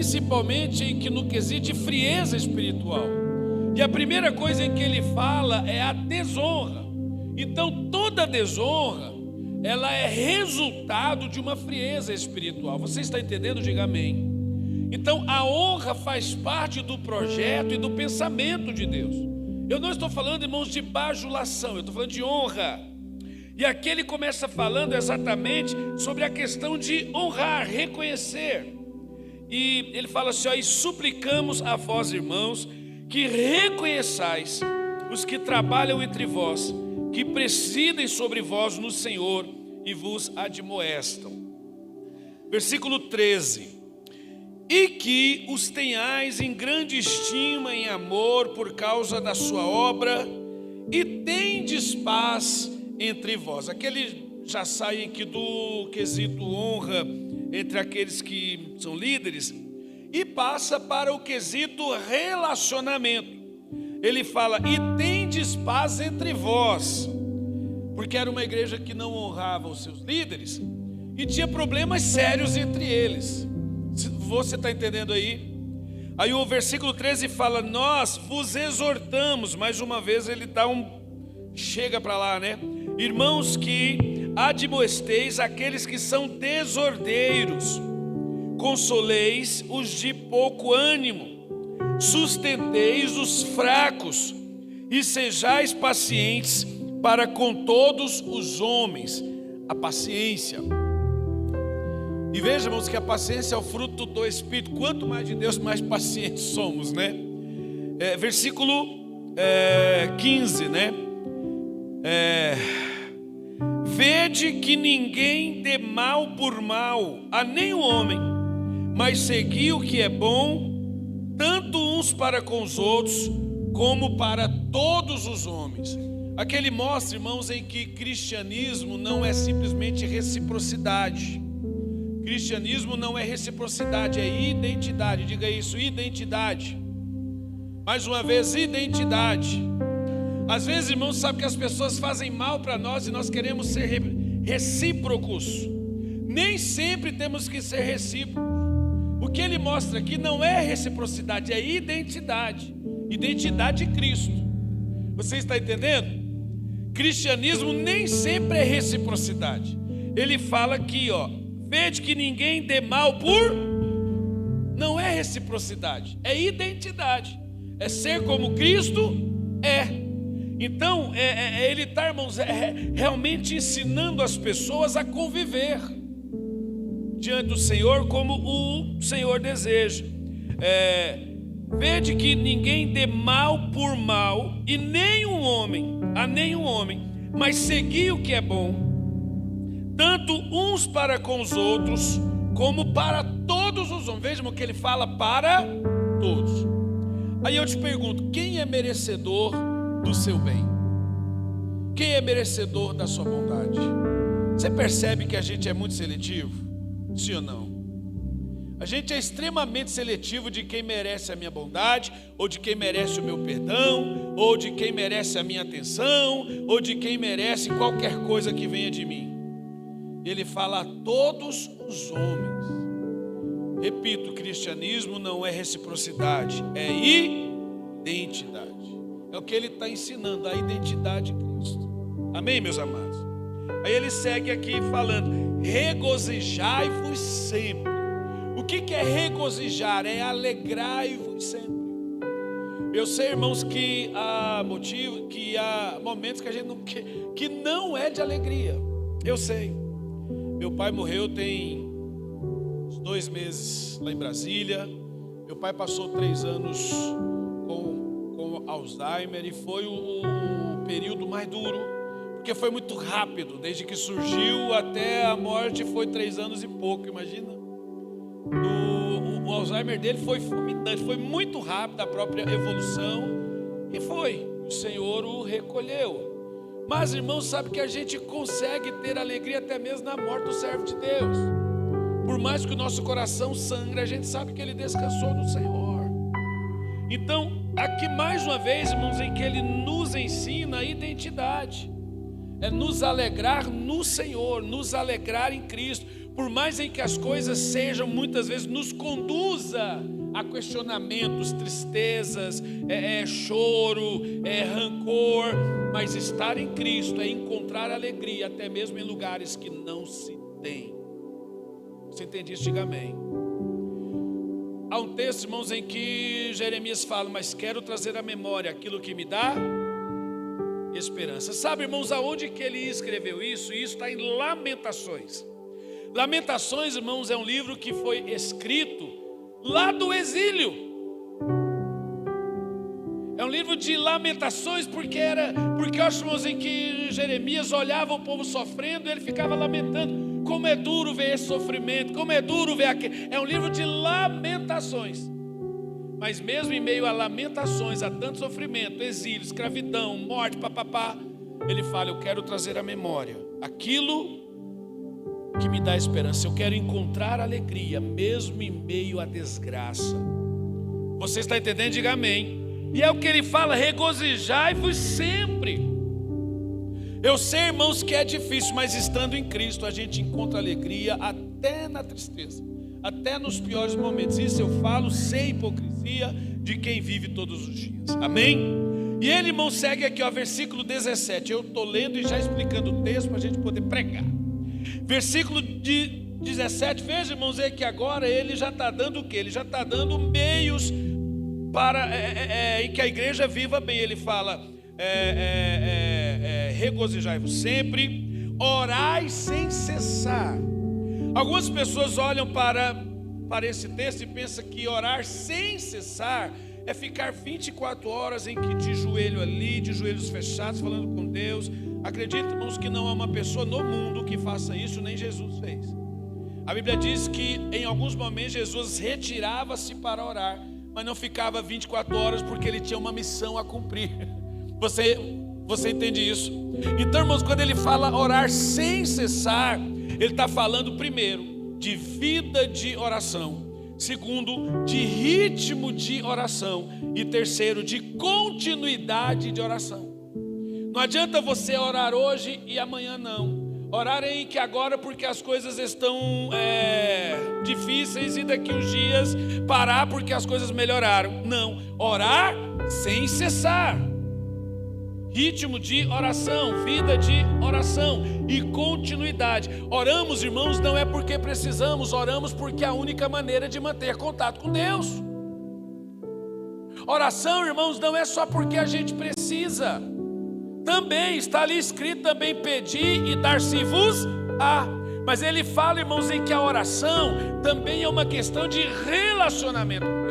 principalmente no quesito de frieza espiritual. E a primeira coisa em que ele fala é a desonra. Então toda desonra, ela é resultado de uma frieza espiritual. Você está entendendo? Diga amém. Então a honra faz parte do projeto e do pensamento de Deus. Eu não estou falando, irmãos, de bajulação, eu estou falando de honra. E aqui ele começa falando exatamente sobre a questão de honrar, reconhecer. E ele fala assim, e suplicamos a vós, irmãos, que reconheçais os que trabalham entre vós, que presidem sobre vós no Senhor e vos admoestam. Versículo 13. E que os tenhais em grande estima, em amor, por causa da sua obra, e tendes paz entre vós. Aqui ele já sai aqui do quesito honra entre aqueles que são líderes, e passa para o quesito relacionamento. Ele fala, e tendes paz entre vós, porque era uma igreja que não honrava os seus líderes, e tinha problemas sérios entre eles. Você está entendendo aí? Aí o versículo 13 fala, nós vos exortamos, mais uma vez ele dá chega para lá, né? Irmãos, que admoesteis aqueles que são desordeiros, consoleis os de pouco ânimo, sustenteis os fracos, e sejais pacientes para com todos os homens. A paciência. E vejamos que a paciência é o fruto do Espírito. Quanto mais de Deus, mais pacientes somos, né? Versículo 15, né? Vede que ninguém dê mal por mal a nenhum homem, mas segui o que é bom, tanto uns para com os outros, como para todos os homens. Aqui ele mostra, irmãos, em que cristianismo não é simplesmente reciprocidade. Cristianismo não é reciprocidade, é identidade. Diga isso, identidade. Mais uma vez, identidade. Às vezes, irmãos, sabe que as pessoas fazem mal para nós e nós queremos ser recíprocos. Nem sempre temos que ser recíprocos. O que ele mostra aqui não é reciprocidade, é identidade. Identidade de Cristo. Você está entendendo? Cristianismo nem sempre é reciprocidade. Ele fala aqui, vede que ninguém dê mal por... Não é reciprocidade, é identidade. É ser como Cristo é. Então, ele está, irmãos, realmente ensinando as pessoas a conviver diante do Senhor como o Senhor deseja. Vede que ninguém dê mal por mal, e nenhum homem, a nenhum homem, mas segui o que é bom, tanto uns para com os outros, como para todos os homens. Vejam que ele fala para todos. Aí eu te pergunto, quem é merecedor do seu bem? Quem é merecedor da sua bondade? Você percebe que a gente é muito seletivo? Sim ou não? A gente é extremamente seletivo de quem merece a minha bondade, ou de quem merece o meu perdão, ou de quem merece a minha atenção, ou de quem merece qualquer coisa que venha de mim. Ele fala a todos os homens. Repito, o cristianismo não é reciprocidade, é identidade. É o que ele está ensinando, a identidade de Cristo. Amém, meus amados? Aí ele segue aqui falando, regozijai-vos sempre. O que é regozijar? É alegrai-vos sempre. Eu sei, irmãos, que há motivo, que há momentos que a gente que não é de alegria. Eu sei. Meu pai morreu tem uns 2 meses lá em Brasília. Meu pai passou 3 anos com Alzheimer e foi o período mais duro, porque foi muito rápido, desde que surgiu até a morte foi 3 anos e pouco, imagina. O Alzheimer dele foi fulminante, foi muito rápido a própria evolução, e o Senhor o recolheu. Mas, irmãos, sabe que a gente consegue ter alegria até mesmo na morte do servo de Deus. Por mais que o nosso coração sangre, a gente sabe que ele descansou no Senhor. Então, aqui mais uma vez, irmãos, em que ele nos ensina a identidade. É nos alegrar no Senhor, nos alegrar em Cristo. por mais em que as coisas sejam, muitas vezes, nos conduza a questionamentos, tristezas, choro, rancor, mas estar em Cristo é encontrar alegria, até mesmo em lugares que não se tem. Você entende isso? Diga amém. Há um texto, irmãos, em que Jeremias fala: mas quero trazer à memória aquilo que me dá esperança. Sabe, irmãos, aonde que ele escreveu isso? Isso está em Lamentações. Lamentações, irmãos, é um livro que foi escrito lá do exílio. É um livro de lamentações, porque eu acho, irmãos, em que Jeremias olhava o povo sofrendo e ele ficava lamentando. Como é duro ver esse sofrimento, como é duro ver aquele. É um livro de lamentações. Mas mesmo em meio a lamentações, a tanto sofrimento, exílio, escravidão, morte, papapá, ele fala: eu quero trazer à memória aquilo que me dá esperança. Eu quero encontrar alegria, mesmo em meio à desgraça. Você está entendendo? Diga amém. E é o que ele fala: regozijai-vos sempre. Eu sei, irmãos, que é difícil, mas estando em Cristo a gente encontra alegria até na tristeza, até nos piores momentos. Isso eu falo sem hipocrisia de quem vive todos os dias. Amém? E ele, irmão, segue aqui, ó, versículo 17. Eu estou lendo e já explicando o texto para a gente poder pregar. Versículo 17, veja, irmãos, é que agora ele já está dando o quê? Ele já está dando meios para em que a igreja viva bem. Ele fala: regozijai-vos sempre, orai sem cessar. Algumas pessoas olham para esse texto e pensam que orar sem cessar é ficar 24 horas em que de joelho ali, de joelhos fechados, falando com Deus. Acredito, irmãos, que não há uma pessoa no mundo que faça isso, nem Jesus fez. A Bíblia diz que em alguns momentos Jesus retirava-se para orar, mas não ficava 24 horas porque ele tinha uma missão a cumprir. Você entende isso? Então, irmãos, quando ele fala orar sem cessar, ele está falando, primeiro, de vida de oração. Segundo, de ritmo de oração. E terceiro, de continuidade de oração. Não adianta você orar hoje e amanhã não. Orar em que agora porque as coisas estão difíceis e daqui uns dias parar porque as coisas melhoraram. Não, orar sem cessar. Ritmo de oração, vida de oração e continuidade. Oramos, irmãos, não é porque precisamos, oramos porque é a única maneira de manter contato com Deus. Oração, irmãos, não é só porque a gente precisa. Também está ali escrito também: pedir e dar-se-vos-á. Mas ele fala, irmãos, em que a oração também é uma questão de relacionamento com Deus.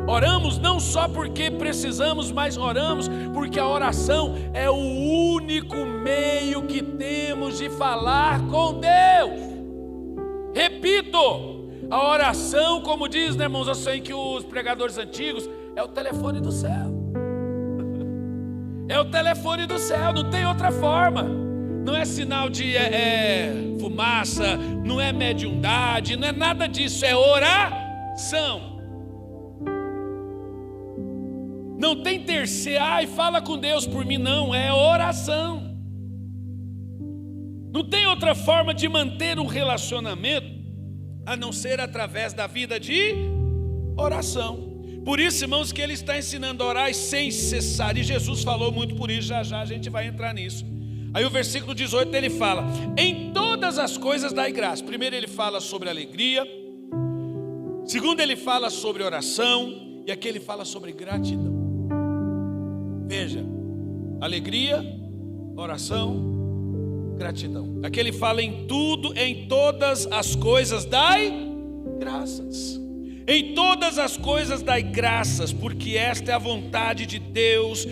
Oramos não só porque precisamos, mas oramos porque a oração é o único meio que temos de falar com Deus. Repito, a oração, como diz, né, irmãos, eu sei que os pregadores antigos, é o telefone do céu. É o telefone do céu, não tem outra forma. Não é sinal de fumaça, não é mediunidade, não é nada disso, é oração. Não tem terceiro, fala com Deus por mim, não, é oração. Não tem outra forma de manter um relacionamento a não ser através da vida de oração. Por isso, irmãos, que ele está ensinando a orar sem cessar. E Jesus falou muito por isso, já já a gente vai entrar nisso. Aí o versículo 18 ele fala: em todas as coisas dai graça. Primeiro ele fala sobre alegria. Segundo ele fala sobre oração. E aqui ele fala sobre gratidão. Veja, alegria, oração, gratidão. Aqui ele fala: em tudo, em todas as coisas dai graças. Em todas as coisas dai graças, porque esta é a vontade de Deus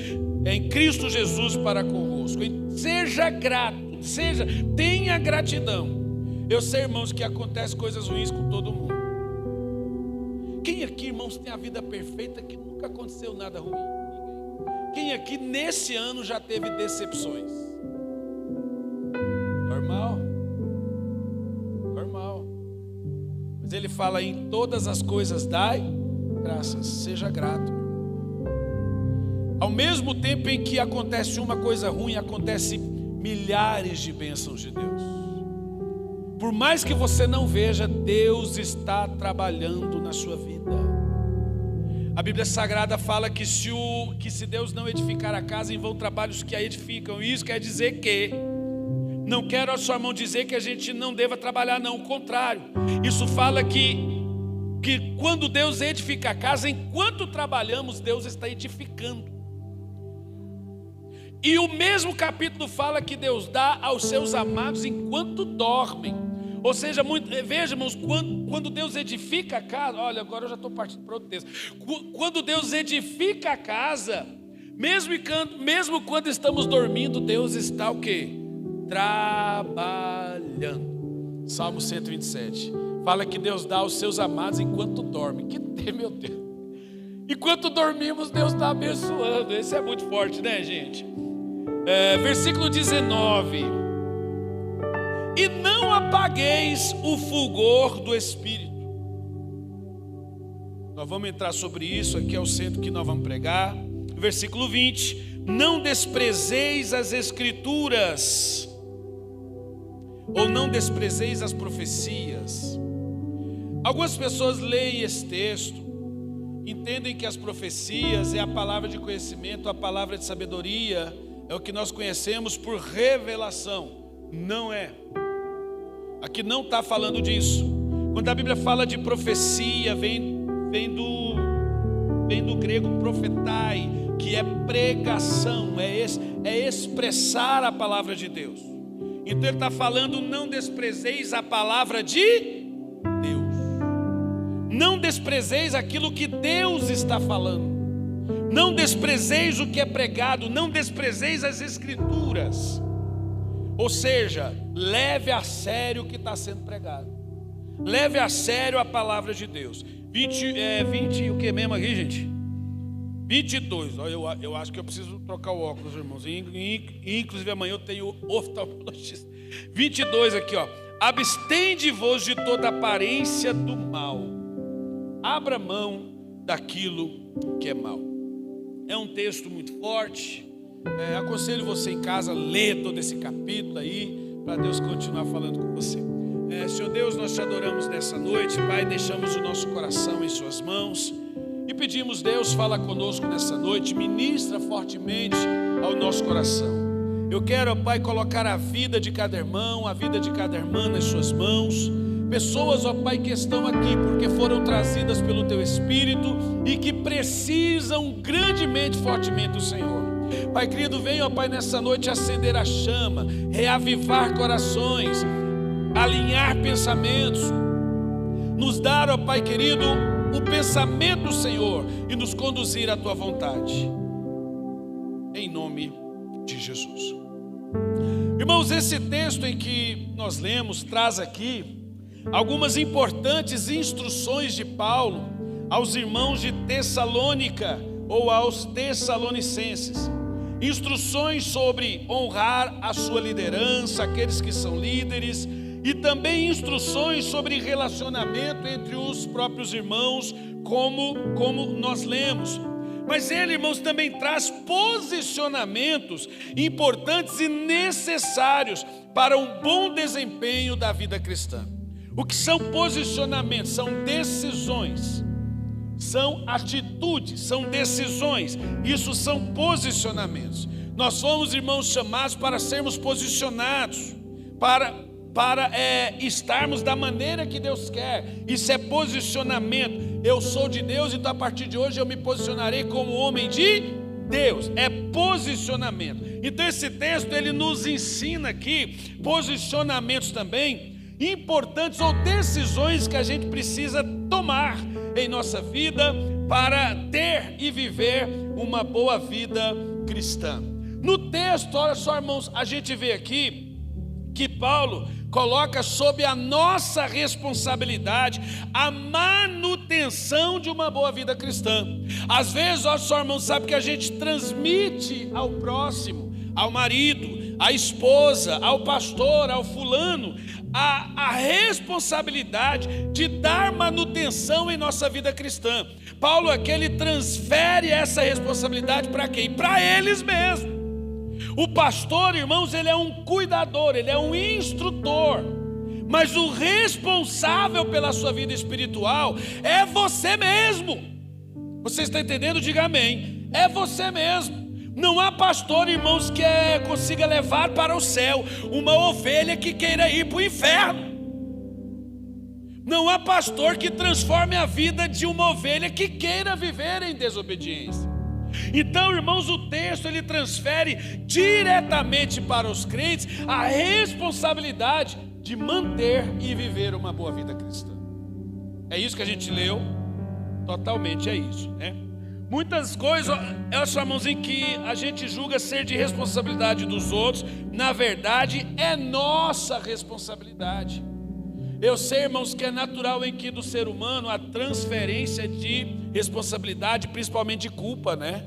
em Cristo Jesus para convosco. Seja grato, tenha gratidão. Eu sei, irmãos, que acontece coisas ruins com todo mundo. Quem aqui, irmãos, tem a vida perfeita que nunca aconteceu nada ruim? Quem aqui nesse ano já teve decepções? Normal. Mas ele fala: em todas as coisas dai graças, seja grato. Ao mesmo tempo em que acontece uma coisa ruim, acontece milhares de bênçãos de Deus. Por mais que você não veja, Deus está trabalhando na sua vida. A Bíblia Sagrada fala que se Deus não edificar a casa, em vão trabalhos que a edificam. E isso quer dizer que, não quero, só irmão, dizer que a gente não deva trabalhar, não, o contrário. Isso fala que quando Deus edifica a casa, enquanto trabalhamos, Deus está edificando. E o mesmo capítulo fala que Deus dá aos seus amados enquanto dormem. Ou seja, veja, irmãos, quando Deus edifica a casa, olha, agora eu já estou partindo para outro texto. Quando Deus edifica a casa, mesmo quando estamos dormindo, Deus está o quê? Trabalhando. Salmo 127. Fala que Deus dá aos seus amados enquanto dormem. Meu Deus. Enquanto dormimos, Deus está abençoando. Esse é muito forte, né, gente? Versículo 19. E não apagueis o fulgor do Espírito. Nós vamos entrar sobre isso, aqui é o centro que nós vamos pregar. Versículo 20. Não desprezeis as Escrituras, ou não desprezeis as profecias. Algumas pessoas leem esse texto, entendem que as profecias é a palavra de conhecimento, a palavra de sabedoria, é o que nós conhecemos por revelação. Não é. Aqui não está falando disso. Quando a Bíblia fala de profecia, vem do grego profetai, que é pregação, é expressar a palavra de Deus. Então ele está falando, não desprezeis a palavra de Deus. Não desprezeis aquilo que Deus está falando. Não desprezeis o que é pregado. Não desprezeis as Escrituras. Ou seja, leve a sério o que está sendo pregado. Leve a sério a palavra de Deus. 20 o que mesmo aqui, gente? 22. Eu acho que eu preciso trocar o óculos, irmãos. Inclusive amanhã eu tenho oftalmologista. 22 aqui, ó. Abstende-vos de toda aparência do mal. Abra mão daquilo que é mal. É um texto muito forte. Aconselho você em casa, ler todo esse capítulo aí, para Deus continuar falando com você. Senhor Deus, nós te adoramos nessa noite, Pai, deixamos o nosso coração em suas mãos e pedimos, Deus, fala conosco nessa noite, ministra fortemente ao nosso coração. Eu quero, Pai, colocar a vida de cada irmão, a vida de cada irmã nas suas mãos. Pessoas, ó Pai, que estão aqui porque foram trazidas pelo Teu Espírito e que precisam grandemente, fortemente do Senhor. Pai querido, venha, ó Pai, nessa noite acender a chama, reavivar corações, alinhar pensamentos, nos dar, ó Pai querido, o pensamento do Senhor e nos conduzir à Tua vontade. Em nome de Jesus. Irmãos, esse texto em que nós lemos traz aqui algumas importantes instruções de Paulo aos irmãos de Tessalônica ou aos Tessalonicenses. Instruções sobre honrar a sua liderança, aqueles que são líderes, e também instruções sobre relacionamento entre os próprios irmãos, como nós lemos. Mas ele, irmãos, também traz posicionamentos importantes e necessários para um bom desempenho da vida cristã. O que são posicionamentos? São decisões, são atitudes, são decisões. Isso são posicionamentos. Nós fomos, irmãos, chamados para sermos posicionados, para estarmos da maneira que Deus quer. Isso é posicionamento. Eu sou de Deus, então a partir de hoje eu me posicionarei como homem de Deus. É posicionamento. Então esse texto ele nos ensina aqui posicionamentos também importantes ou decisões que a gente precisa tomar em nossa vida para ter e viver uma boa vida cristã. No texto, olha só, irmãos, a gente vê aqui que Paulo coloca sob a nossa responsabilidade a manutenção de uma boa vida cristã. Às vezes, olha só, irmãos, sabe que a gente transmite ao próximo, ao marido, à esposa, ao pastor, ao fulano, a responsabilidade de dar manutenção em nossa vida cristã. Paulo aqui, ele transfere essa responsabilidade para quem? Para eles mesmos. O pastor, irmãos, ele é um cuidador, ele é um instrutor. Mas o responsável pela sua vida espiritual é você mesmo. Você está entendendo? Diga amém. É você mesmo. Não há pastor, irmãos, que consiga levar para o céu uma ovelha que queira ir para o inferno. Não há pastor que transforme a vida de uma ovelha que queira viver em desobediência. Então, irmãos, o texto ele transfere diretamente para os crentes a responsabilidade de manter e viver uma boa vida cristã. É isso que a gente leu? Totalmente é isso, né? Muitas coisas, irmãos, em que a gente julga ser de responsabilidade dos outros, na verdade é nossa responsabilidade. Eu sei, irmãos, que é natural em que do ser humano a transferência de responsabilidade, principalmente de culpa, né?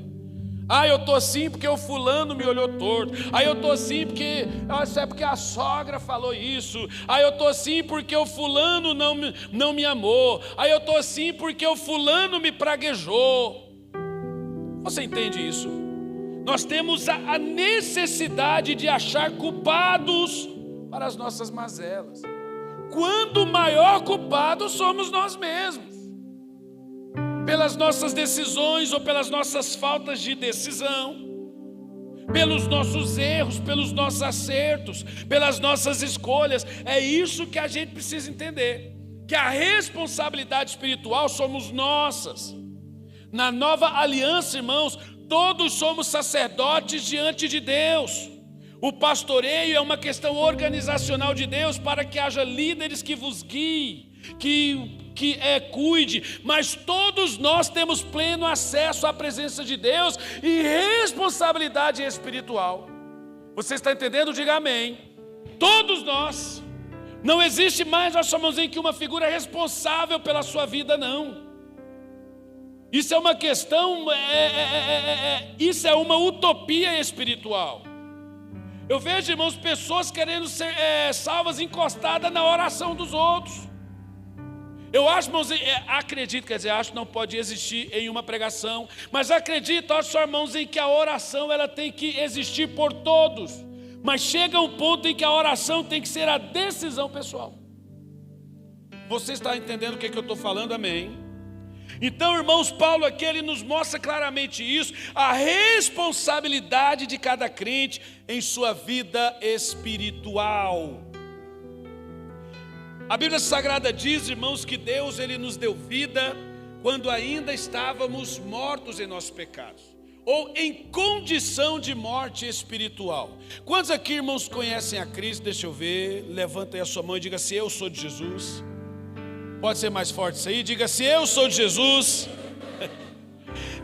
Eu tô assim porque o fulano me olhou torto. Eu tô assim porque isso é porque a sogra falou isso. Eu tô assim porque o fulano não me amou. Eu tô assim porque o fulano me praguejou. Você entende isso? Nós temos a necessidade de achar culpados para as nossas mazelas, quando o maior culpado somos nós mesmos. Pelas nossas decisões ou pelas nossas faltas de decisão, pelos nossos erros, pelos nossos acertos, pelas nossas escolhas. É isso que a gente precisa entender, que a responsabilidade espiritual somos nossas. Na nova aliança, irmãos, todos somos sacerdotes diante de Deus. O pastoreio é uma questão organizacional de Deus para que haja líderes que vos guiem, que cuide, mas todos nós temos pleno acesso à presença de Deus e responsabilidade espiritual. Você está entendendo? Diga amém. Todos nós. Não existe mais, nós chamamos em que uma figura responsável pela sua vida, não. Isso é uma questão, isso é uma utopia espiritual. Eu vejo, irmãos, pessoas querendo ser salvas encostadas na oração dos outros. Eu acho, irmãos, acredito, quer dizer, acho que não pode existir em uma pregação, mas acredito, acho, irmãos, em que a oração ela tem que existir por todos, mas chega um ponto em que a oração tem que ser a decisão pessoal. Você está entendendo o que eu estou falando? Amém? Então, irmãos, Paulo aqui ele nos mostra claramente isso, a responsabilidade de cada crente em sua vida espiritual. A Bíblia Sagrada diz, irmãos, que Deus ele nos deu vida quando ainda estávamos mortos em nossos pecados, ou em condição de morte espiritual. Quantos aqui, irmãos, conhecem a Cristo? Deixa eu ver, levanta aí a sua mão e diga assim: eu sou de Jesus. Pode ser mais forte isso aí? Diga assim: eu sou de Jesus.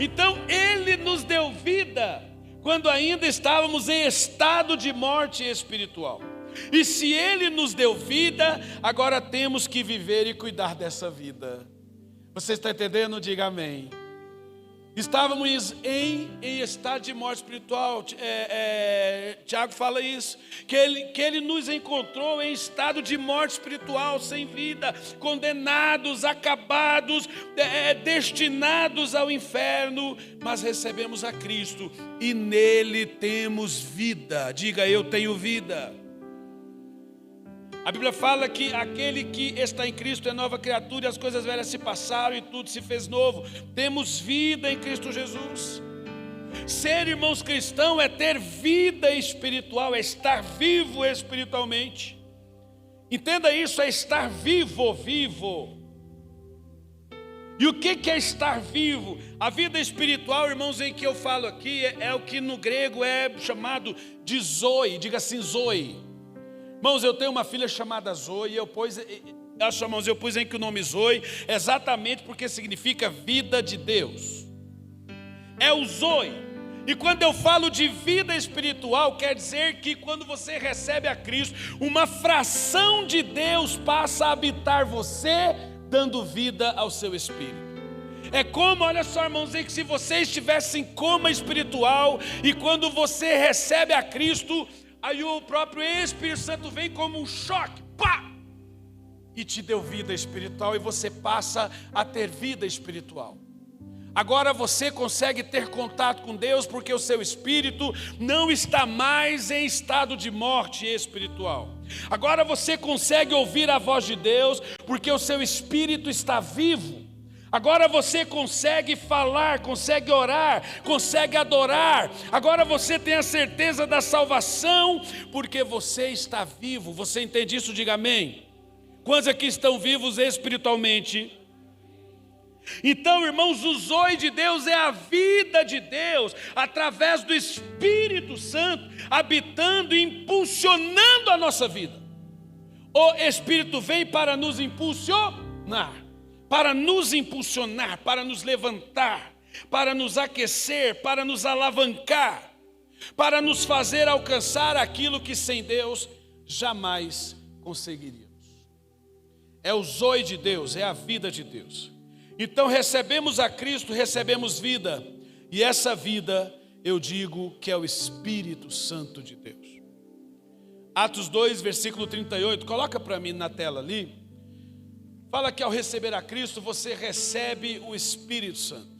Então ele nos deu vida quando ainda estávamos em estado de morte espiritual. E se ele nos deu vida, agora temos que viver e cuidar dessa vida. Você está entendendo? Diga amém. Estávamos em estado de morte espiritual. Tiago fala isso, que ele nos encontrou em estado de morte espiritual, sem vida, condenados, acabados, destinados ao inferno, mas recebemos a Cristo e nele temos vida. Diga: eu tenho vida. A Bíblia fala que aquele que está em Cristo é nova criatura, e as coisas velhas se passaram e tudo se fez novo. Temos vida em Cristo Jesus. Ser, irmãos, cristão é ter vida espiritual, é estar vivo espiritualmente. Entenda isso, é estar vivo. E o que é estar vivo? A vida espiritual, irmãos, em que eu falo aqui é o que no grego é chamado de Zoe. Diga assim: Zoe. Irmãos, eu tenho uma filha chamada Zoe, eu pus em que o nome Zoe, exatamente porque significa vida de Deus. É o Zoe. E quando eu falo de vida espiritual, quer dizer que quando você recebe a Cristo, uma fração de Deus passa a habitar você, dando vida ao seu espírito. É como, olha só, irmãos, que se você estivesse em coma espiritual, e quando você recebe a Cristo, aí o próprio Espírito Santo vem como um choque, pá! E te deu vida espiritual, e você passa a ter vida espiritual. Agora você consegue ter contato com Deus porque o seu espírito não está mais em estado de morte espiritual. Agora você consegue ouvir a voz de Deus porque o seu espírito está vivo. Agora você consegue falar, consegue orar, consegue adorar. Agora você tem a certeza da salvação porque você está vivo. Você entende isso? Diga amém. Quantos aqui estão vivos espiritualmente? Então, irmãos, o zoe de Deus é a vida de Deus, através do Espírito Santo, habitando e impulsionando a nossa vida. O Espírito vem para nos impulsionar, para nos levantar, para nos aquecer, para nos alavancar, para nos fazer alcançar aquilo que sem Deus jamais conseguiríamos. É o zoe de Deus, é a vida de Deus. Então recebemos a Cristo, recebemos vida, e essa vida eu digo que é o Espírito Santo de Deus. Atos 2, versículo 38, coloca para mim na tela ali. Fala que ao receber a Cristo você recebe o Espírito Santo.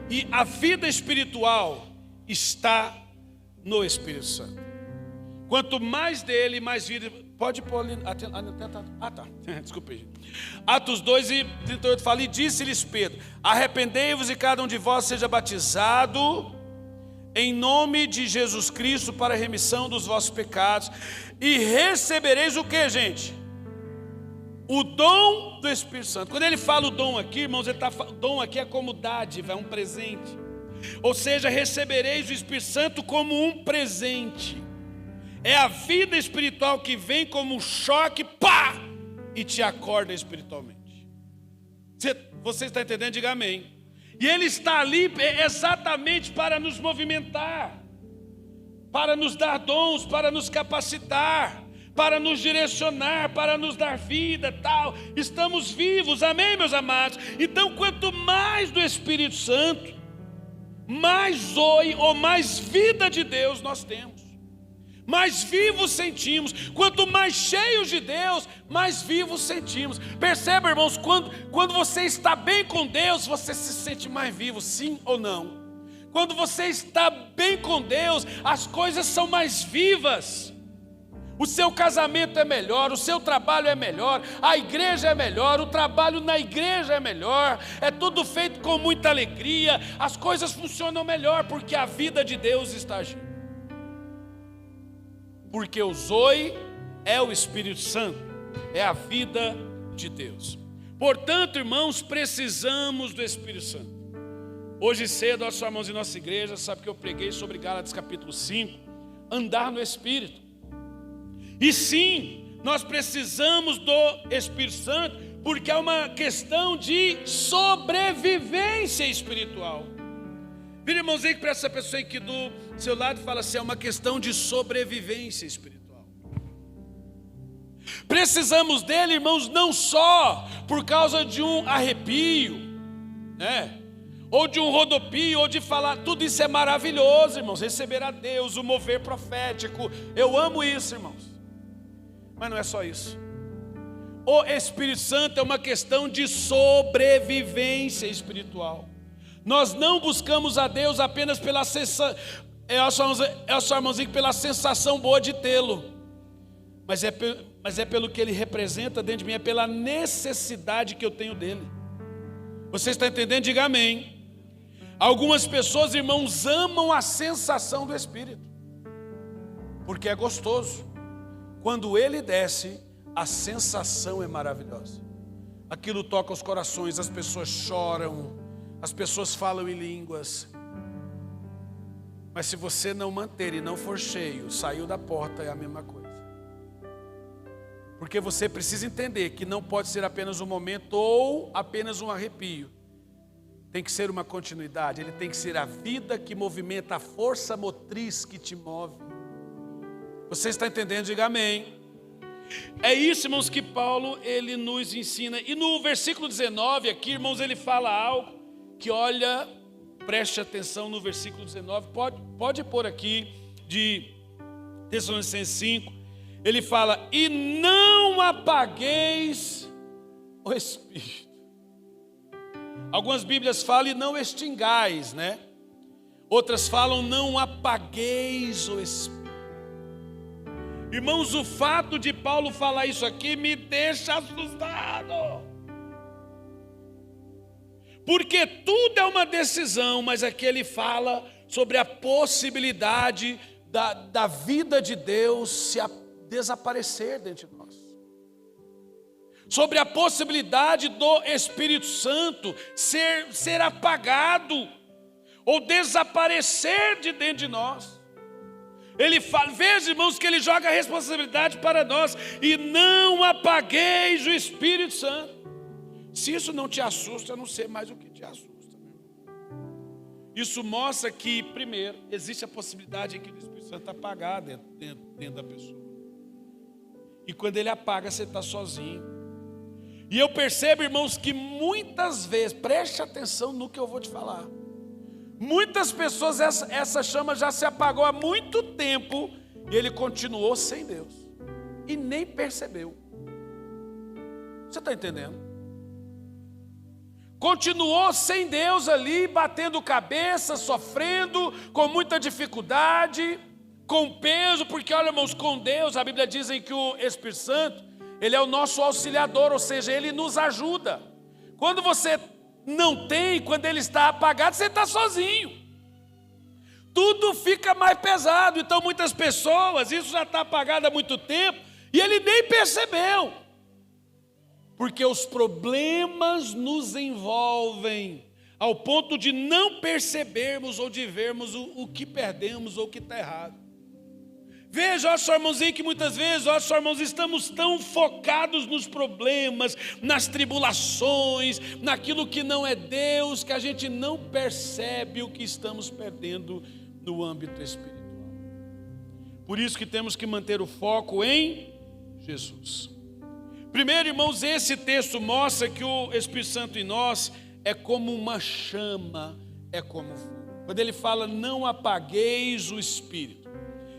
E a vida espiritual está no Espírito Santo. Quanto mais dele, mais vida. Pode pôr ali. Tá. Desculpe, gente. Atos 2 e 38 fala: e disse-lhes Pedro: arrependei-vos e cada um de vós seja batizado em nome de Jesus Cristo para a remissão dos vossos pecados, e recebereis o que, gente? O dom do Espírito Santo. Quando ele fala o dom aqui, irmãos, dom aqui é como dádiva, é um presente. Ou seja, recebereis o Espírito Santo como um presente. É a vida espiritual que vem como um choque, pá, e te acorda espiritualmente. Você está entendendo? Diga amém. E ele está ali exatamente para nos movimentar, para nos dar dons, para nos capacitar, para nos direcionar, para nos dar vida, tal. Estamos vivos, amém, meus amados? Então, quanto mais do Espírito Santo, mais zoe ou mais vida de Deus nós temos. Mais vivos sentimos. Quanto mais cheios de Deus, mais vivos sentimos. Perceba, irmãos, quando você está bem com Deus, você se sente mais vivo, sim ou não? Quando você está bem com Deus, as coisas são mais vivas. O seu casamento é melhor, o seu trabalho é melhor, a igreja é melhor, o trabalho na igreja é melhor, é tudo feito com muita alegria, as coisas funcionam melhor porque a vida de Deus está agindo. Porque o zoe é o Espírito Santo, é a vida de Deus. Portanto, irmãos, precisamos do Espírito Santo. Hoje cedo, nossos irmãos em nossa igreja, sabe que eu preguei sobre Gálatas capítulo 5, andar no Espírito. E sim, nós precisamos do Espírito Santo, porque é uma questão de sobrevivência espiritual. Vira, irmãozinho, para essa pessoa aqui do seu lado e fala assim: é uma questão de sobrevivência espiritual. Precisamos dele, irmãos, não só por causa de um arrepio, né? Ou de um rodopio, ou de falar, tudo isso é maravilhoso, irmãos, receber a Deus, o mover profético, eu amo isso, irmãos. Mas não é só isso. O Espírito Santo é uma questão de sobrevivência espiritual. Nós não buscamos a Deus apenas pela sensação, pela sensação boa de tê-lo, mas é pelo que ele representa dentro de mim, é pela necessidade que eu tenho dele. Você está entendendo? Diga amém. Algumas pessoas, irmãos, amam a sensação do Espírito, porque é gostoso. Quando ele desce, a sensação é maravilhosa. Aquilo toca os corações, as pessoas choram, as pessoas falam em línguas. Mas se você não manter e não for cheio, saiu da porta, é a mesma coisa. Porque você precisa entender que não pode ser apenas um momento ou apenas um arrepio. Tem que ser uma continuidade, ele tem que ser a vida que movimenta, a força motriz que te move. Você está entendendo? Diga amém. É isso, irmãos, que Paulo ele nos ensina. E no versículo 19 aqui, irmãos, ele fala algo que, olha, preste atenção no versículo 19, pode pôr aqui, de Tessalonicenses 5, ele fala: e não apagueis o Espírito. Algumas Bíblias falam e não extingais, né? Outras falam não apagueis o Espírito. Irmãos, o fato de Paulo falar isso aqui me deixa assustado. Porque tudo é uma decisão, mas aqui ele fala sobre a possibilidade da vida de Deus se desaparecer dentro de nós. Sobre a possibilidade do Espírito Santo ser apagado ou desaparecer de dentro de nós. Ele fala, veja, irmãos, que ele joga a responsabilidade para nós. E não apagueis o Espírito Santo. Se isso não te assusta, eu não sei mais o que te assusta. Isso mostra que, primeiro, existe a possibilidade aqui do Espírito Santo apagar dentro da pessoa. E quando ele apaga, você está sozinho. E eu percebo, irmãos, que muitas vezes, preste atenção no que eu vou te falar. Muitas pessoas, essa chama já se apagou há muito tempo e ele continuou sem Deus. E nem percebeu. Você está entendendo? Continuou sem Deus ali, batendo cabeça, sofrendo, com muita dificuldade, com peso, porque olha, irmãos, com Deus, a Bíblia diz que o Espírito Santo, ele é o nosso auxiliador, ou seja, ele nos ajuda. Quando você não tem, quando ele está apagado, você está sozinho. Tudo fica mais pesado. Então muitas pessoas, isso já está apagado há muito tempo, e ele nem percebeu. Porque os problemas nos envolvem, ao ponto de não percebermos ou de vermos o que perdemos ou o que está errado. Veja, ó, só irmãozinho, que muitas vezes, ó, só irmãos, estamos tão focados nos problemas, nas tribulações, naquilo que não é Deus, que a gente não percebe o que estamos perdendo no âmbito espiritual. Por isso que temos que manter o foco em Jesus. Primeiro, irmãos, esse texto mostra que o Espírito Santo em nós é como uma chama, é como fogo. Quando ele fala, não apagueis o Espírito,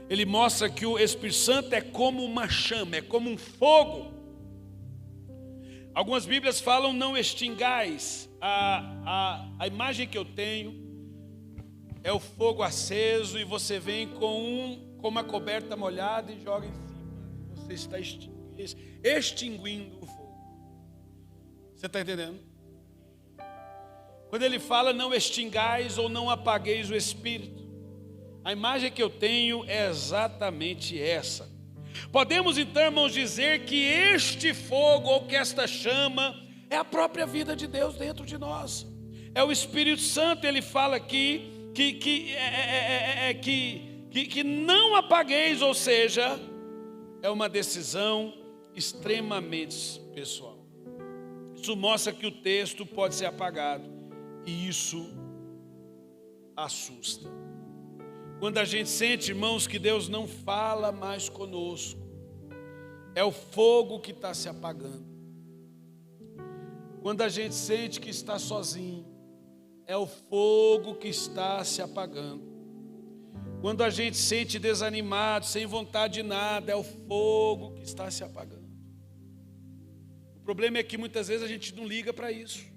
ele mostra que o Espírito Santo é como uma chama, é como um fogo. Algumas Bíblias falam não extingais. A imagem que eu tenho é o fogo aceso e você vem com uma coberta molhada e joga em cima. Você está extinguindo o fogo. Você está entendendo? Quando ele fala não extingais ou não apagueis o Espírito, a imagem que eu tenho é exatamente essa. Podemos então, irmãos, dizer que este fogo ou que esta chama é a própria vida de Deus dentro de nós. É o Espírito Santo. Ele fala aqui que não apagueis, ou seja, é uma decisão extremamente pessoal. Isso mostra que o texto pode ser apagado e isso assusta. Quando a gente sente, irmãos, que Deus não fala mais conosco, é o fogo que está se apagando. Quando a gente sente que está sozinho, é o fogo que está se apagando. Quando a gente sente desanimado, sem vontade de nada, é o fogo que está se apagando. O problema é que muitas vezes a gente não liga para isso.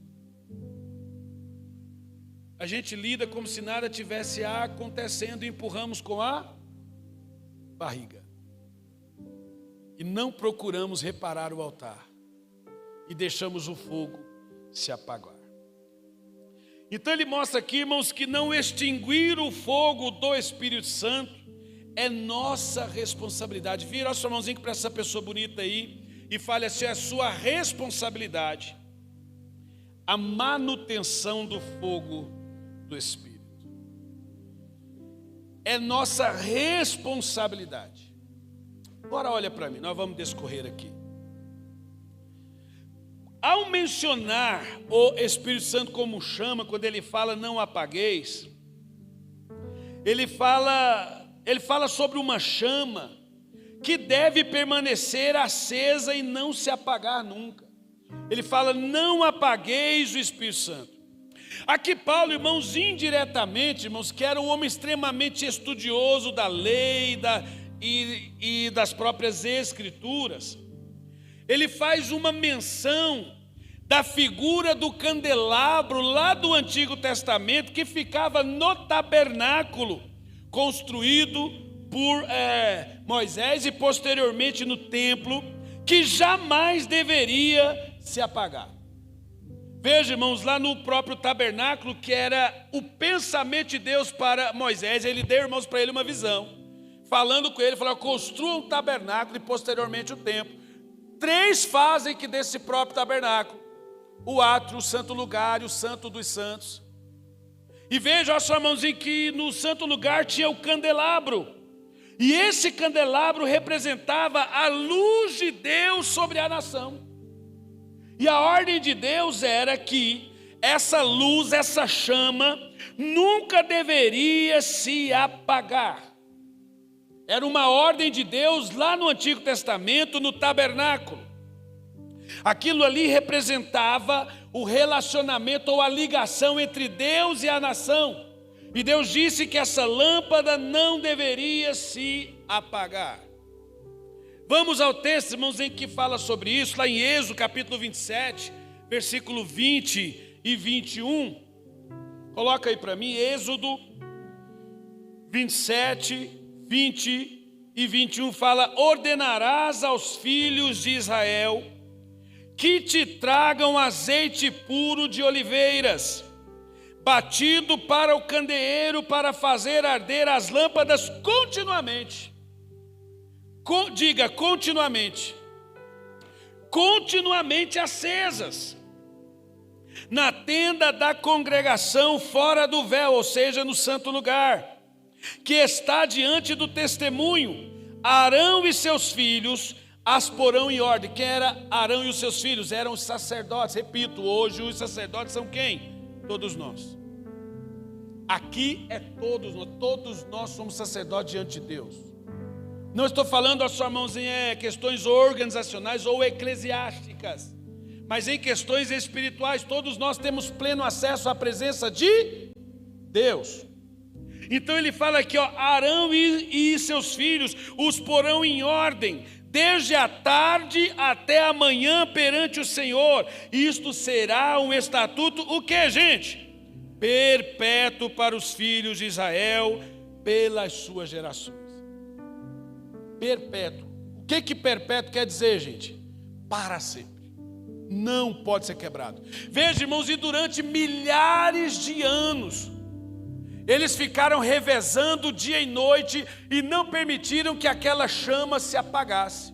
A gente lida como se nada tivesse acontecendo e empurramos com a barriga. E não procuramos reparar o altar. E deixamos o fogo se apagar. Então ele mostra aqui, irmãos, que não extinguir o fogo do Espírito Santo é nossa responsabilidade. Vira o seu irmãozinho para essa pessoa bonita aí e fale assim, é a sua responsabilidade a manutenção do fogo do Espírito. É nossa responsabilidade. Agora olha para mim, nós vamos discorrer aqui. Ao mencionar o Espírito Santo como chama, quando ele fala não apagueis, ele fala sobre uma chama que deve permanecer acesa e não se apagar nunca. Ele fala não apagueis o Espírito Santo. Aqui Paulo, irmãos, indiretamente, irmãos, que era um homem extremamente estudioso da lei e das próprias Escrituras, ele faz uma menção da figura do candelabro lá do Antigo Testamento, que ficava no tabernáculo, construído por Moisés e posteriormente no templo, que jamais deveria se apagar. Veja, irmãos, lá no próprio tabernáculo, que era o pensamento de Deus para Moisés, ele deu, irmãos, para ele uma visão, falando com ele, falou: construa um tabernáculo e posteriormente o templo. 3 fazem que desse próprio tabernáculo: o átrio, o santo lugar e o santo dos santos. E veja, olha só, irmãos, em que no santo lugar tinha o candelabro. E esse candelabro representava a luz de Deus sobre a nação. E a ordem de Deus era que essa luz, essa chama, nunca deveria se apagar. Era uma ordem de Deus lá no Antigo Testamento, no tabernáculo. Aquilo ali representava o relacionamento ou a ligação entre Deus e a nação. E Deus disse que essa lâmpada não deveria se apagar. Vamos ao texto, irmãos, em que fala sobre isso, lá em Êxodo capítulo 27, versículo 20 e 21. Coloca aí para mim, Êxodo 27, 20 e 21 fala: ordenarás aos filhos de Israel que te tragam azeite puro de oliveiras, batido para o candeeiro, para fazer arder as lâmpadas continuamente. Diga, continuamente. Continuamente acesas. Na tenda da congregação, fora do véu, ou seja, no santo lugar, que está diante do testemunho. Arão e seus filhos as porão em ordem. Quem era Arão e os seus filhos? Eram os sacerdotes. Repito, hoje os sacerdotes são quem? Todos nós. Aqui é todos nós somos sacerdotes diante de Deus. Não estou falando, a sua mãozinha, questões organizacionais ou eclesiásticas, mas em questões espirituais, todos nós temos pleno acesso à presença de Deus. Então ele fala aqui, Arão e seus filhos os porão em ordem, desde a tarde até a manhã perante o Senhor. Isto será um estatuto, o que, gente? Perpétuo para os filhos de Israel, pelas suas gerações. Perpétuo. O que perpétuo quer dizer, gente? Para sempre. Não pode ser quebrado. Veja, irmãos, e durante milhares de anos, eles ficaram revezando dia e noite e não permitiram que aquela chama se apagasse.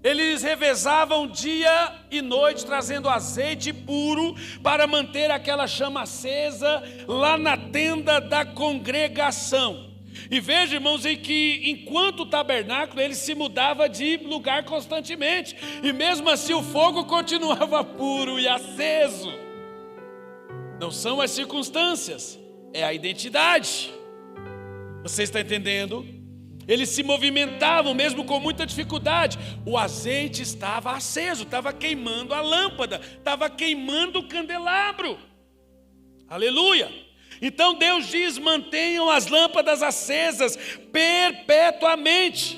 Eles revezavam dia e noite, trazendo azeite puro para manter aquela chama acesa lá na tenda da congregação. E veja, irmãos, em que enquanto o tabernáculo ele se mudava de lugar constantemente, e mesmo assim o fogo continuava puro e aceso. Não são as circunstâncias, é a identidade. Você está entendendo? Eles se movimentavam mesmo com muita dificuldade. O azeite estava aceso, estava queimando a lâmpada, estava queimando o candelabro. Aleluia! Então Deus diz: mantenham as lâmpadas acesas perpetuamente.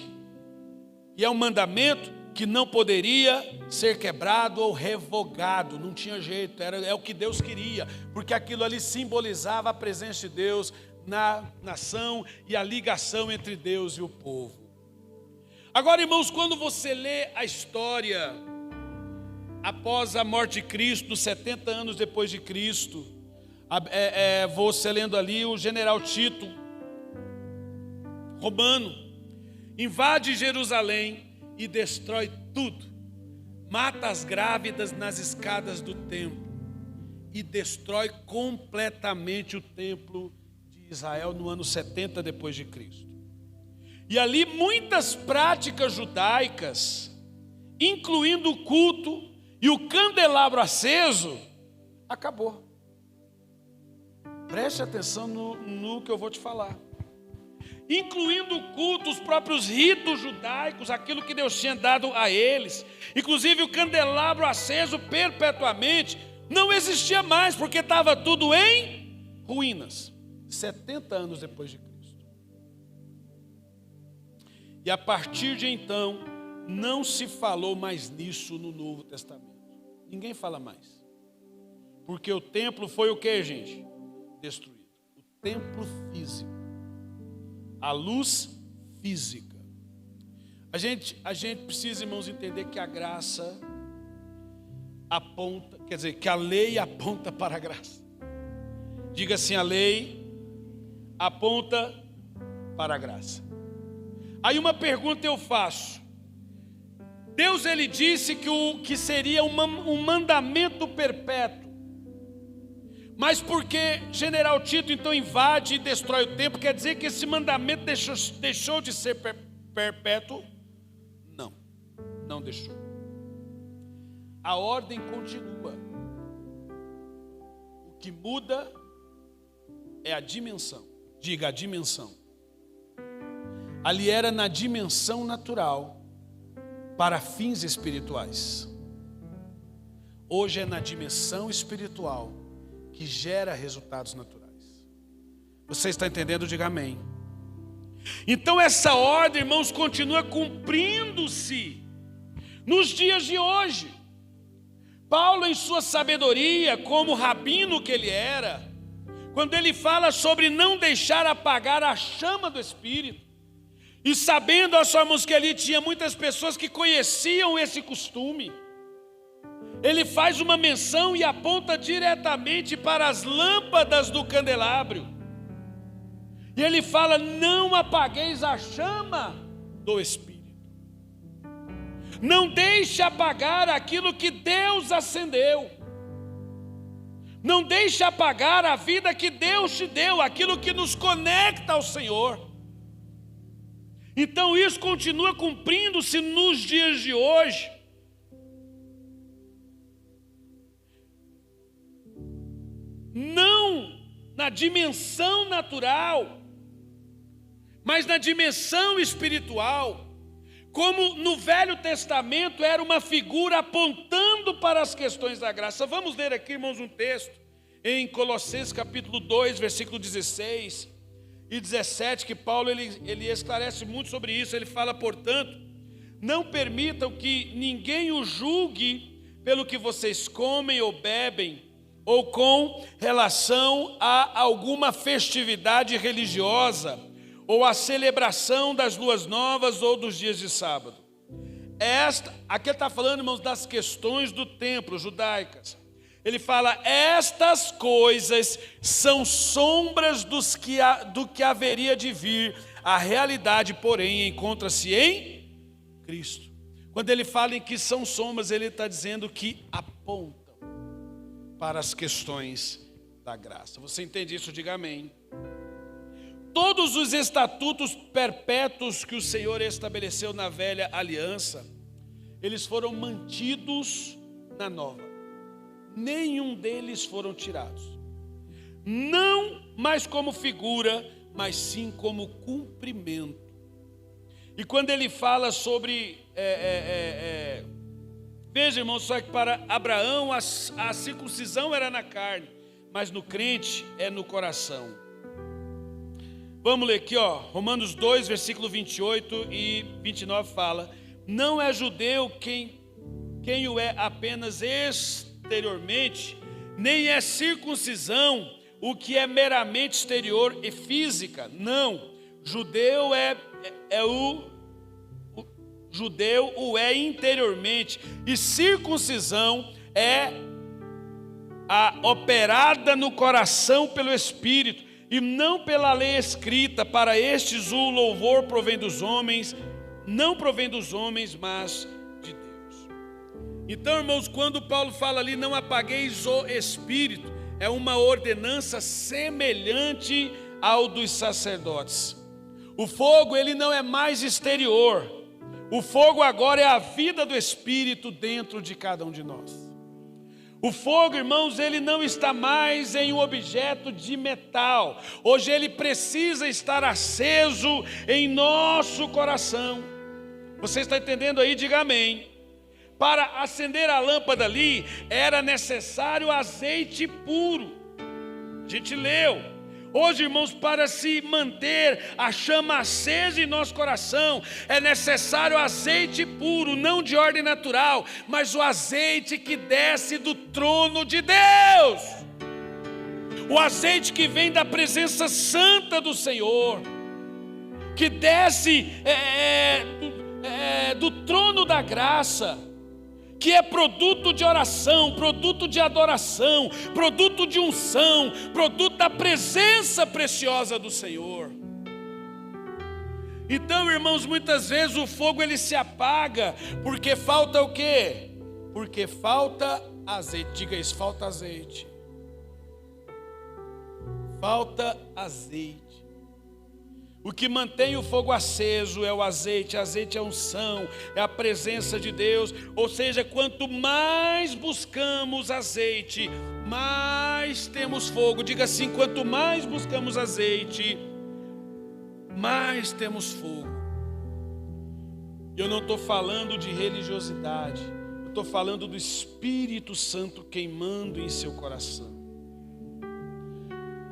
E é um mandamento que não poderia ser quebrado ou revogado, não tinha jeito, é o que Deus queria, porque aquilo ali simbolizava a presença de Deus na nação e a ligação entre Deus e o povo. Agora, irmãos, quando você lê a história após a morte de Cristo, 70 anos depois de Cristo, você lendo ali, o general Tito, romano, invade Jerusalém e destrói tudo, mata as grávidas nas escadas do templo e destrói completamente o templo de Israel no ano 70 depois de Cristo. E ali muitas práticas judaicas, incluindo o culto e o candelabro aceso, acabou. Preste atenção no que eu vou te falar. Incluindo o culto, os próprios ritos judaicos, aquilo que Deus tinha dado a eles, inclusive o candelabro aceso perpetuamente, não existia mais, porque estava tudo em ruínas, 70 anos depois de Cristo. E a partir de então, não se falou mais nisso no Novo Testamento. Ninguém fala mais. Porque o templo foi o que, gente? Destruído. O templo físico. A luz física. A gente precisa, irmãos, entender que a graça aponta, quer dizer, que a lei aponta para a graça. Diga assim, a lei aponta para a graça. Aí uma pergunta eu faço. Deus, ele disse que seria um mandamento perpétuo. Mas porque General Tito então invade e destrói o templo, quer dizer que esse mandamento deixou de ser perpétuo? Não deixou. A ordem continua. O que muda é a dimensão. Diga, a dimensão. Ali era na dimensão natural para fins espirituais. Hoje é na dimensão espiritual que gera resultados naturais. Você está entendendo? Diga amém. Então essa ordem, irmãos, continua cumprindo-se nos dias de hoje. Paulo, em sua sabedoria, como rabino que ele era, quando ele fala sobre não deixar apagar a chama do Espírito, e sabendo, irmãos, que ali tinha muitas pessoas que conheciam esse costume, ele faz uma menção e aponta diretamente para as lâmpadas do candelabro. E ele fala, não apagueis a chama do Espírito. Não deixe apagar aquilo que Deus acendeu. Não deixe apagar a vida que Deus te deu, aquilo que nos conecta ao Senhor. Então isso continua cumprindo-se nos dias de hoje. Não na dimensão natural, mas na dimensão espiritual. Como no Velho Testamento era uma figura apontando para as questões da graça. Vamos ler aqui, irmãos, um texto em Colossenses capítulo 2, versículo 16 e 17, que Paulo ele esclarece muito sobre isso. Ele fala, portanto, não permitam que ninguém o julgue pelo que vocês comem ou bebem, ou com relação a alguma festividade religiosa, ou a celebração das luas novas ou dos dias de sábado. Aqui está falando, irmãos, das questões do templo judaicas. Ele fala, estas coisas são sombras do que haveria de vir. A realidade, porém, encontra-se em Cristo. Quando ele fala em que são sombras, ele está dizendo que apontam para as questões da graça. Você entende isso? Diga amém. Todos os estatutos perpétuos que o Senhor estabeleceu na velha aliança, eles foram mantidos na nova. Nenhum deles foram tirados. Não mais como figura, mas sim como cumprimento. E quando ele fala sobre... veja, irmãos, só que para Abraão a circuncisão era na carne, mas no crente é no coração. Vamos ler aqui, Romanos 2, versículo 28 e 29 fala, não é judeu quem o é apenas exteriormente, nem é circuncisão o que é meramente exterior e física. Não, judeu judeu o é interiormente, e circuncisão é a operada no coração pelo Espírito, e não pela lei escrita. Para estes o louvor provém dos homens, não provém dos homens, mas de Deus. Então, irmãos, quando Paulo fala ali, não apagueis o Espírito, é uma ordenança semelhante ao dos sacerdotes. O fogo, ele não é mais exterior. O fogo agora é a vida do Espírito dentro de cada um de nós. O fogo, irmãos, ele não está mais em um objeto de metal. Hoje ele precisa estar aceso em nosso coração. Você está entendendo aí? Diga amém. Para acender a lâmpada ali, era necessário azeite puro. A gente leu. Hoje, irmãos, para se manter a chama acesa em nosso coração, é necessário azeite puro, não de ordem natural, mas o azeite que desce do trono de Deus. O azeite que vem da presença santa do Senhor, que desce do trono da graça, que é produto de oração, produto de adoração, produto de unção, produto da presença preciosa do Senhor. Então, irmãos, muitas vezes o fogo ele se apaga, porque falta o quê? Porque falta azeite. Diga isso, falta azeite. Falta azeite. O que mantém o fogo aceso é o azeite é a unção, é a presença de Deus. Ou seja, quanto mais buscamos azeite, mais temos fogo. Diga assim, quanto mais buscamos azeite, mais temos fogo. Eu não estou falando de religiosidade, eu estou falando do Espírito Santo queimando em seu coração.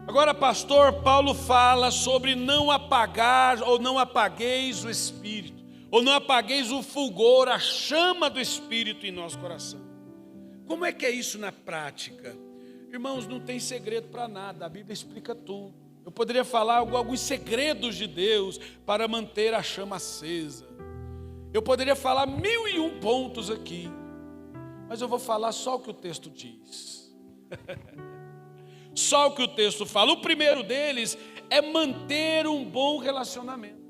Agora, pastor, Paulo fala sobre não apagar ou não apagueis o Espírito, ou não apagueis o fulgor, a chama do Espírito em nosso coração. Como é que é isso na prática? Irmãos, não tem segredo para nada, a Bíblia explica tudo. Eu poderia falar alguns segredos de Deus para manter a chama acesa. Eu poderia falar 1001 pontos aqui, mas eu vou falar só o que o texto diz. Só o que o texto fala. O primeiro deles é manter um bom relacionamento.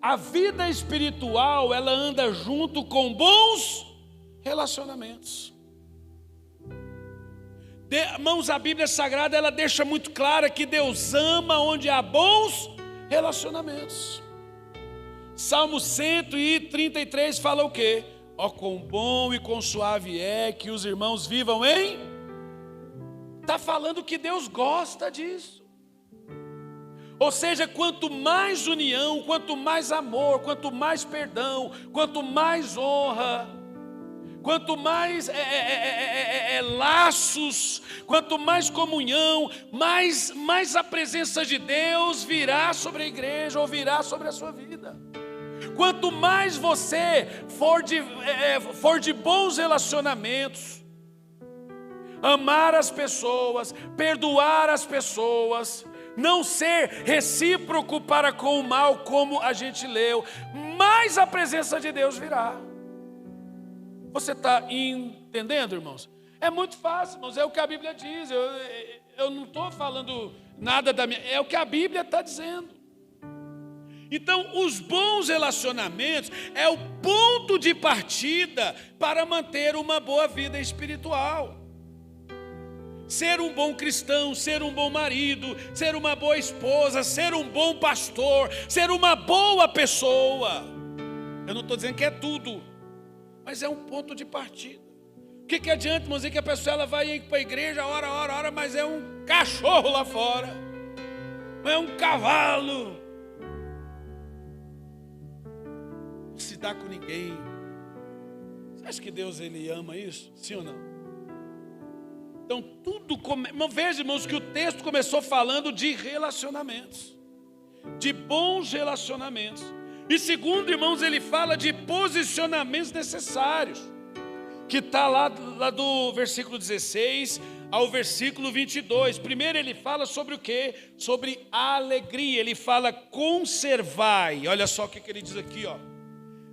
A vida espiritual, ela anda junto com bons relacionamentos. Irmãos, a Bíblia Sagrada, ela deixa muito clara que Deus ama onde há bons relacionamentos. Salmo 133 fala o quê? Ó, quão bom e quão suave é que os irmãos vivam em... Está falando que Deus gosta disso. Ou seja, quanto mais união, quanto mais amor, quanto mais perdão, quanto mais honra, quanto mais laços, quanto mais comunhão, mais a presença de Deus virá sobre a igreja ou virá sobre a sua vida. Quanto mais você for de bons relacionamentos, amar as pessoas, perdoar as pessoas, não ser recíproco para com o mal, como a gente leu, mais a presença de Deus virá. Você está entendendo, irmãos? É muito fácil, irmãos, é o que a Bíblia diz. Eu não estou falando nada da minha... É o que a Bíblia está dizendo. Então, os bons relacionamentos é o ponto de partida para manter uma boa vida espiritual. Ser um bom cristão, ser um bom marido, ser uma boa esposa, ser um bom pastor, ser uma boa pessoa. Eu não estou dizendo que é tudo, mas é um ponto de partida. O que adianta, irmãos, dizer que a pessoa ela vai para a igreja, ora, mas é um cachorro lá fora, é um cavalo, não se dá com ninguém. Você acha que Deus ele ama isso? Sim ou não? Então tudo veja, irmãos, que o texto começou falando de relacionamentos, de bons relacionamentos. E segundo, irmãos, ele fala de posicionamentos necessários, que está lá do versículo 16 ao versículo 22. Primeiro ele fala sobre o quê? Sobre a alegria. Ele fala conservai. Olha só o que ele diz aqui, ó.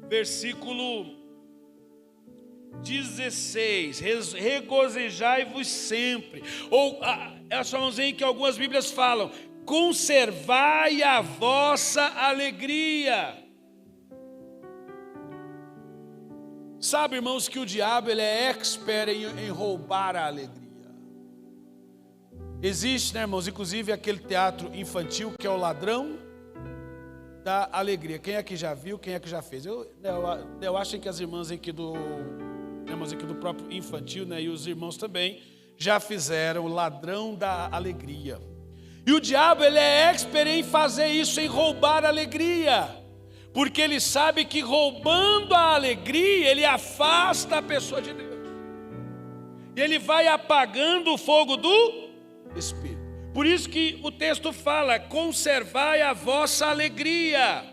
Versículo 16, regozijai-vos sempre. Ou essa mãozinha que algumas Bíblias falam, conservai a vossa alegria. Sabe, irmãos, que o diabo ele é expert em roubar a alegria. Existe, né, irmãos, inclusive aquele teatro infantil que é o ladrão da alegria. Quem é que já viu, quem é que já fez? Eu acho que as irmãs aqui do próprio infantil, né, e os irmãos também já fizeram o ladrão da alegria. E o diabo ele é expert em fazer isso, em roubar a alegria, porque ele sabe que roubando a alegria ele afasta a pessoa de Deus. E ele vai apagando o fogo do Espírito. Por isso que o texto fala: conservai a vossa alegria.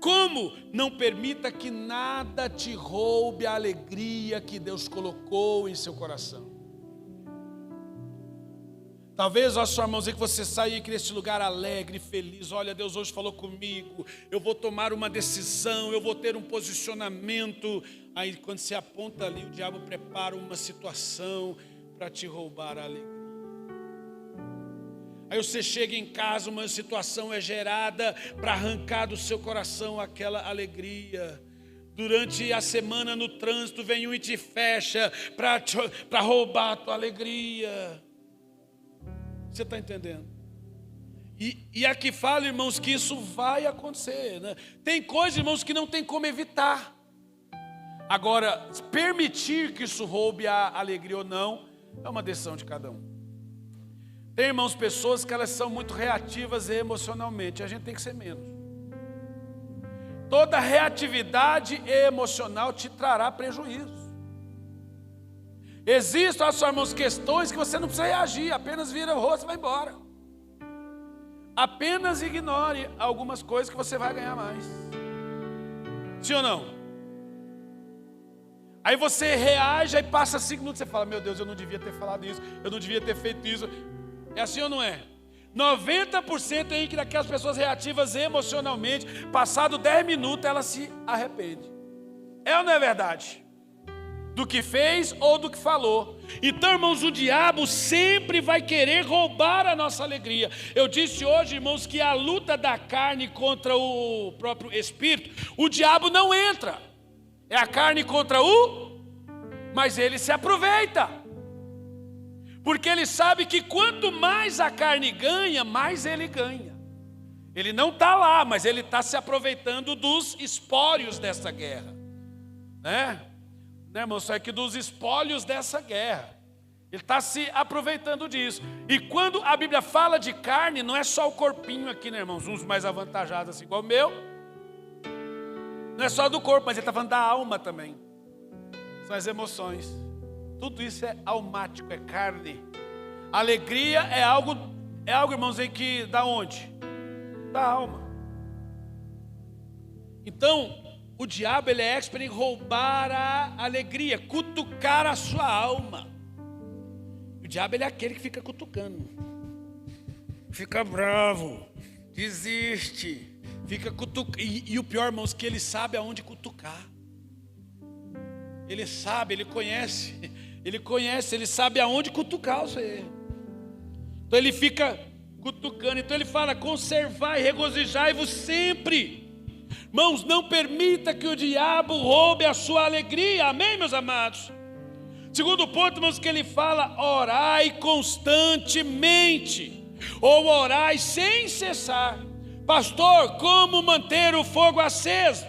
Como? Não permita que nada te roube a alegria que Deus colocou em seu coração. Talvez, ó, sua irmãos, que você saia aqui neste lugar alegre, feliz. Olha, Deus hoje falou comigo, eu vou tomar uma decisão, eu vou ter um posicionamento. Aí quando você aponta ali, o diabo prepara uma situação para te roubar a alegria. Aí você chega em casa, uma situação é gerada para arrancar do seu coração aquela alegria. Durante a semana no trânsito vem um e te fecha para roubar a tua alegria. Você está entendendo? E aqui fala, irmãos, que isso vai acontecer, né? Tem coisas, irmãos, que não tem como evitar. Agora, permitir que isso roube a alegria ou não, é uma decisão de cada um. Tem, irmãos, pessoas que elas são muito reativas emocionalmente. A gente tem que ser menos. Toda reatividade emocional te trará prejuízo. Existem, só, irmãos, questões que você não precisa reagir, apenas vira o rosto e vai embora. Apenas ignore algumas coisas que você vai ganhar mais. Sim ou não? Aí você reage, aí passa 5 minutos, você fala: meu Deus, eu não devia ter falado isso, eu não devia ter feito isso. É assim ou não é? 90% aí que daquelas pessoas reativas emocionalmente, passado 10 minutos, ela se arrepende. É ou não é verdade? Do que fez ou do que falou. Então, irmãos, o diabo sempre vai querer roubar a nossa alegria. Eu disse hoje, irmãos, que a luta da carne contra o próprio espírito, o diabo não entra. É a carne contra mas ele se aproveita. Porque ele sabe que quanto mais a carne ganha, mais ele ganha. Ele não está lá, mas ele está se aproveitando dos espólios dessa guerra. Né, irmão? Só que dos espólios dessa guerra. Ele está se aproveitando disso. E quando a Bíblia fala de carne, não é só o corpinho aqui, né, irmãos? Uns mais avantajados, assim, igual o meu. Não é só do corpo, mas ele está falando da alma também. São as emoções. Tudo isso é almático, é carne. Alegria é algo, irmãos, aí que da onde? Da alma. Então, o diabo, ele é expert em roubar a alegria, cutucar a sua alma. O diabo, ele é aquele que fica cutucando. Fica bravo, desiste, fica cutucando. E o pior, irmãos, que ele sabe aonde cutucar. Ele sabe, ele conhece, ele sabe aonde cutucar você. Então ele fica cutucando. Então ele fala: conservai, regozijai-vos sempre. Irmãos, não permita que o diabo roube a sua alegria. Amém, meus amados? Segundo ponto, irmãos, que ele fala: orai constantemente, ou orai sem cessar. Pastor, como manter o fogo aceso?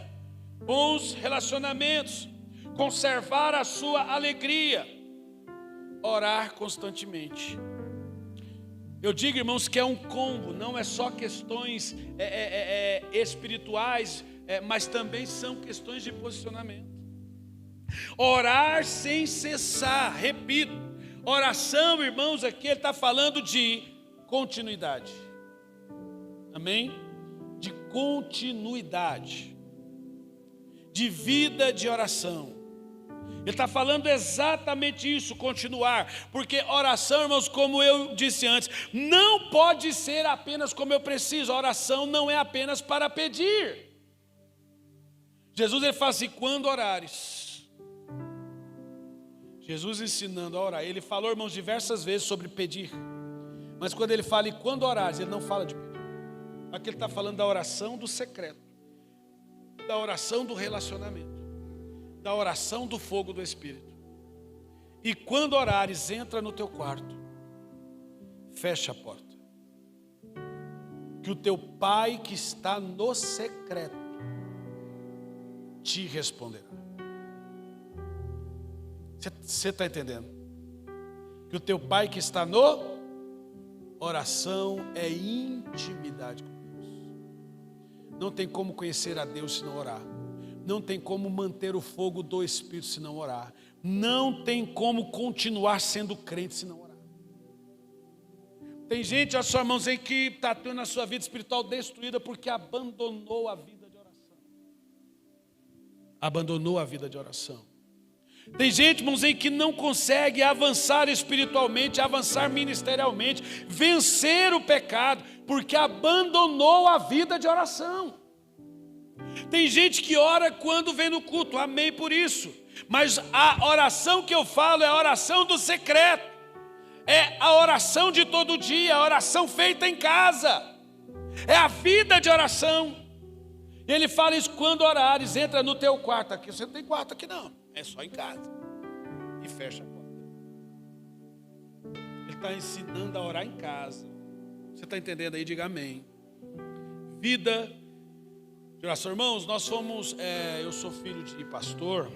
Bons relacionamentos, conservar a sua alegria, orar constantemente. Eu digo, irmãos, que é um combo, não é só questões espirituais, mas também são questões de posicionamento. Orar sem cessar, repito, oração, irmãos, aqui ele está falando de continuidade. Amém? De continuidade, de vida de oração. Ele está falando exatamente isso, continuar. Porque oração, irmãos, como eu disse antes, não pode ser apenas como eu preciso. A oração não é apenas para pedir. Jesus, ele fala assim: quando orares. Jesus ensinando a orar. Ele falou, irmãos, diversas vezes sobre pedir. Mas quando ele fala e quando orares, ele não fala de pedir. Aqui ele está falando da oração do secreto, da oração do relacionamento, da oração do fogo do Espírito. E quando orares, entra no teu quarto, fecha a porta, que o teu pai que está no secreto te responderá. Você está entendendo? Que o teu pai que está no oração é intimidade com Deus. Não tem como conhecer a Deus se não orar. Não tem como manter o fogo do Espírito se não orar. Não tem como continuar sendo crente se não orar. Tem gente, olha só, irmãos, aí que está tendo a sua vida espiritual destruída porque abandonou a vida de oração. Abandonou a vida de oração. Tem gente, irmãos, aí que não consegue avançar espiritualmente, avançar ministerialmente, vencer o pecado, porque abandonou a vida de oração. Tem gente que ora quando vem no culto, amém por isso. Mas a oração que eu falo é a oração do secreto. É a oração de todo dia, a oração feita em casa. É a vida de oração. E ele fala isso: quando orares, entra no teu quarto. Aqui você não tem quarto aqui não, é só em casa. E fecha a porta. Ele está ensinando a orar em casa. Você está entendendo aí? Diga amém. Vida de oração. Irmãos, nós fomos, eu sou filho de pastor,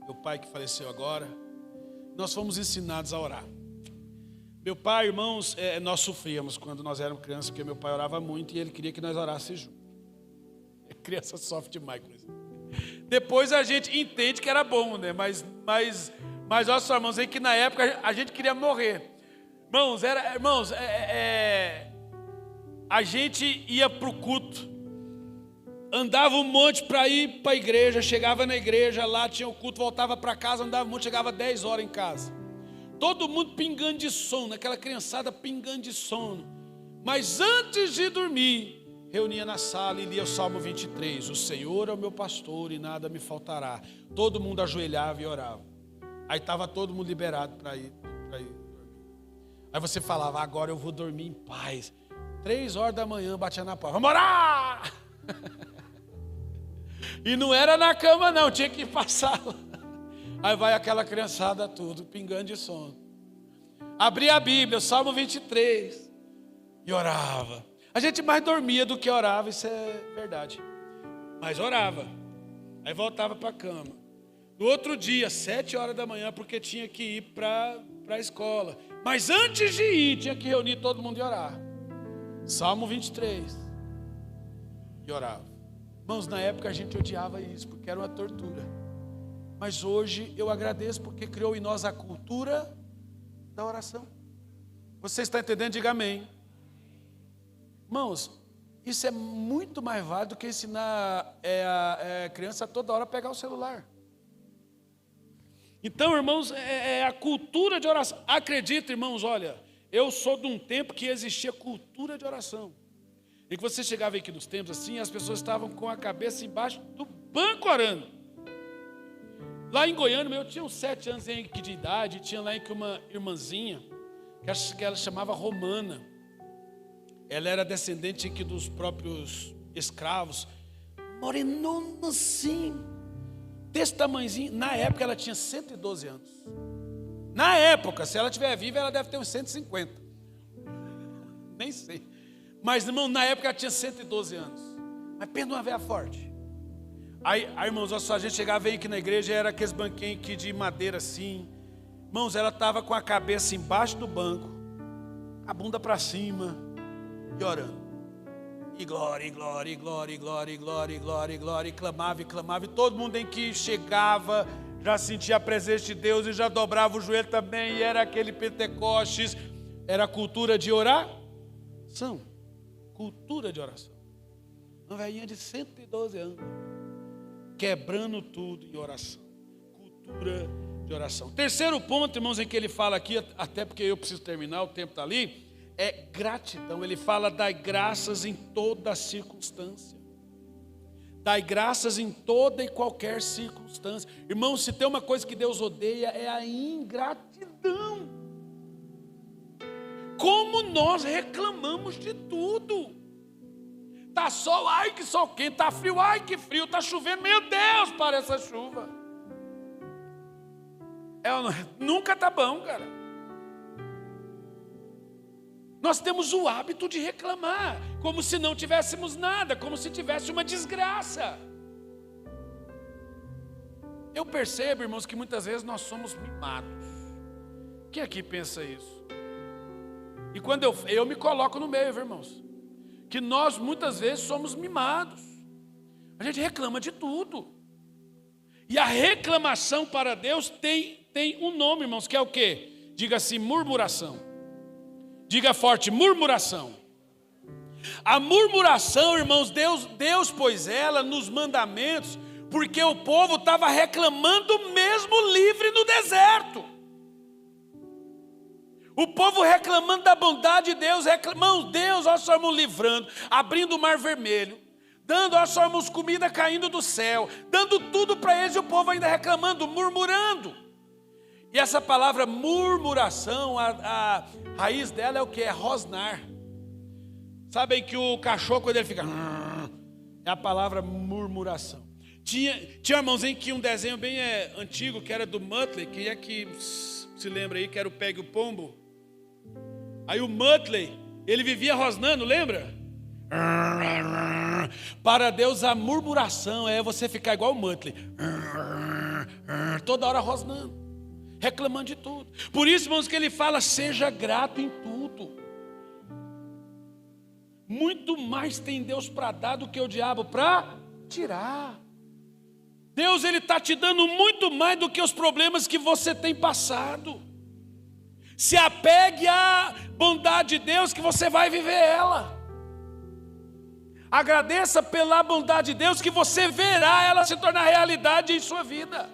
meu pai que faleceu agora. Nós fomos ensinados a orar. Meu pai, irmãos, nós sofríamos quando nós éramos crianças, porque meu pai orava muito e ele queria que nós orássemos juntos. A criança sofre demais com isso. Depois a gente entende que era bom, né? Mas olha só, irmãos, aí que na época a gente queria morrer. Irmãos, a gente ia para o culto, andava um monte para ir para a igreja, chegava na igreja, lá tinha o culto, voltava para casa, andava um monte, chegava 10 horas em casa. Todo mundo pingando de sono, aquela criançada pingando de sono. Mas antes de dormir, reunia na sala e lia o Salmo 23. O Senhor é o meu pastor e nada me faltará. Todo mundo ajoelhava e orava. Aí estava todo mundo liberado para ir dormir. Aí você falava: agora eu vou dormir em paz. 3 horas da manhã, batia na porta: vamos orar! E não era na cama não, tinha que ir para a sala. Aí vai aquela criançada tudo, pingando de sono. Abria a Bíblia, o Salmo 23, e orava. A gente mais dormia do que orava, isso é verdade. Mas orava. Aí voltava para a cama. No outro dia, 7 horas da manhã, porque tinha que ir para a escola. Mas antes de ir, tinha que reunir todo mundo e orar. Salmo 23. E orava. Irmãos, na época a gente odiava isso, porque era uma tortura. Mas hoje eu agradeço porque criou em nós a cultura da oração. Você está entendendo? Diga amém. Irmãos, isso é muito mais válido do que ensinar a criança a toda hora a pegar o celular. Então, irmãos, a cultura de oração. Acredita, irmãos, olha, eu sou de um tempo que existia cultura de oração. E que você chegava aqui nos tempos assim, as pessoas estavam com a cabeça embaixo do banco orando. Lá em Goiânia, eu tinha uns 7 anos de idade, tinha lá uma irmãzinha, que ela chamava Romana. Ela era descendente aqui dos próprios escravos, morenona assim, desse tamanhozinho. Na época ela tinha 112 anos. Na época, se ela estiver viva, ela deve ter uns 150. Nem sei. Mas, irmão, na época ela tinha 112 anos. Mas pensa numa velha forte. Aí, irmãos, olha só, a gente chegava, veio aqui na igreja, era aqueles banquinhos aqui de madeira assim. Irmãos, ela estava com a cabeça embaixo do banco, a bunda para cima, e orando. E glória, e glória, e glória, e glória, e glória, e glória, e glória, e clamava, e todo mundo em que chegava já sentia a presença de Deus e já dobrava o joelho também, e era aquele Pentecostes, era a cultura de oração. Cultura de oração. Uma velhinha de 112 anos. Quebrando tudo em oração. Cultura de oração. Terceiro ponto, irmãos, em que ele fala aqui, até porque eu preciso terminar, o tempo está ali, é gratidão. Ele fala: dai graças em toda circunstância. Dai graças em toda e qualquer circunstância. Irmãos, se tem uma coisa que Deus odeia, é a ingratidão. Como nós reclamamos de tudo. Está sol, ai que sol quente, está frio, ai que frio, está chovendo, meu Deus, para essa chuva. Nunca está bom, cara. Nós temos o hábito de reclamar, como se não tivéssemos nada, como se tivesse uma desgraça. Eu percebo, irmãos, que muitas vezes nós somos mimados. Quem aqui pensa isso? E quando eu me coloco no meio, irmãos, que nós muitas vezes somos mimados. A gente reclama de tudo. E a reclamação para Deus tem um nome, irmãos, que é o quê? Diga assim: murmuração. Diga forte, murmuração. A murmuração, irmãos, Deus pôs ela nos mandamentos, porque o povo estava reclamando mesmo livre no deserto. O povo reclamando da bondade de Deus, reclamando, Deus, nós estamos livrando, abrindo o mar vermelho, dando, nós somos comida caindo do céu, dando tudo para eles, e o povo ainda reclamando, murmurando. E essa palavra murmuração, a raiz dela é o que? É rosnar. Sabem que o cachorro, quando ele fica, é a palavra murmuração. Tinha irmãozinho que um desenho bem antigo, que era do Muttley, quem é que se lembra aí, que era o Pegue o Pombo? Aí o Muttley, ele vivia rosnando, lembra? Para Deus a murmuração é você ficar igual o Muttley, toda hora rosnando, reclamando de tudo. Por isso, irmãos, que ele fala, seja grato em tudo. Muito mais tem Deus para dar do que o diabo para tirar. Deus, ele está te dando muito mais do que os problemas que você tem passado. Se apegue à bondade de Deus, que você vai viver ela. Agradeça pela bondade de Deus, que você verá ela se tornar realidade em sua vida.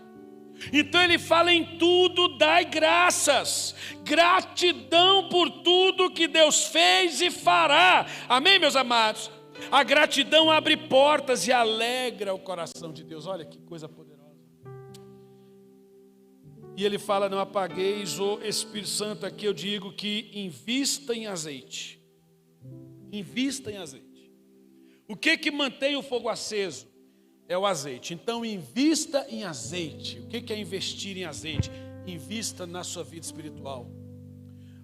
Então ele fala, em tudo dai graças, gratidão por tudo que Deus fez e fará. Amém, meus amados? A gratidão abre portas e alegra o coração de Deus. Olha que coisa poderosa. E ele fala, não apagueis o Espírito Santo. Aqui eu digo que invista em azeite. Invista em azeite. O que mantém o fogo aceso? É o azeite. Então invista em azeite. O que é investir em azeite? Invista na sua vida espiritual.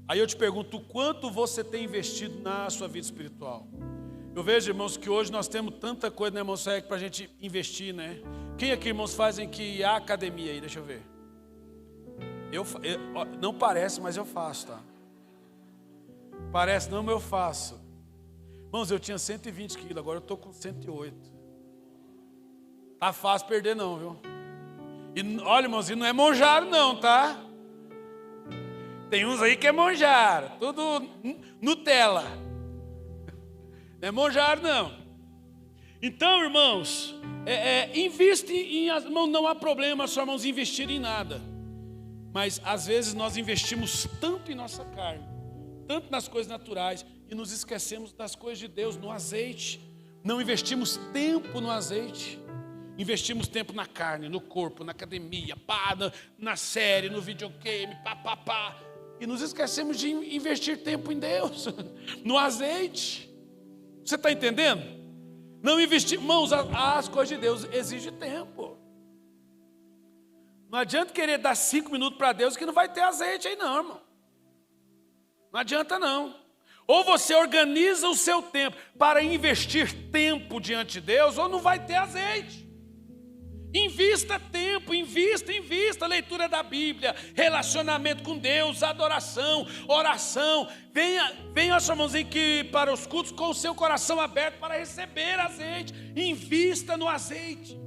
Aí eu te pergunto, quanto você tem investido na sua vida espiritual? Eu vejo, irmãos, que hoje nós temos tanta coisa, né, irmãos, para a gente investir, né? Quem aqui, irmãos, fazem que há academia aí? Deixa eu ver. Não parece, mas eu faço, tá? Parece não, mas eu faço. Irmãos, eu tinha 120 quilos, agora eu estou com 108. Tá fácil perder não, viu? E olha, irmãos, e não é monjaro não, tá? Tem uns aí que é monjaro, tudo Nutella. Não é monjaro não. Então, irmãos, investe em... Não há problema, só, irmãos, investir em nada. Mas às vezes nós investimos tanto em nossa carne, tanto nas coisas naturais, e nos esquecemos das coisas de Deus, no azeite. Não investimos tempo no azeite. Investimos tempo na carne, no corpo, na academia, na série, no videogame, e nos esquecemos de investir tempo em Deus, no azeite. Você está entendendo? Não investir, irmãos, as coisas de Deus exigem tempo. Não adianta querer dar 5 minutos para Deus que não vai ter azeite aí não, irmão. Não adianta não. Ou você organiza o seu tempo para investir tempo diante de Deus, ou não vai ter azeite. Invista tempo, invista, leitura da Bíblia, relacionamento com Deus, adoração, oração. Venha, irmãos, que para os cultos com o seu coração aberto para receber azeite. Invista no azeite.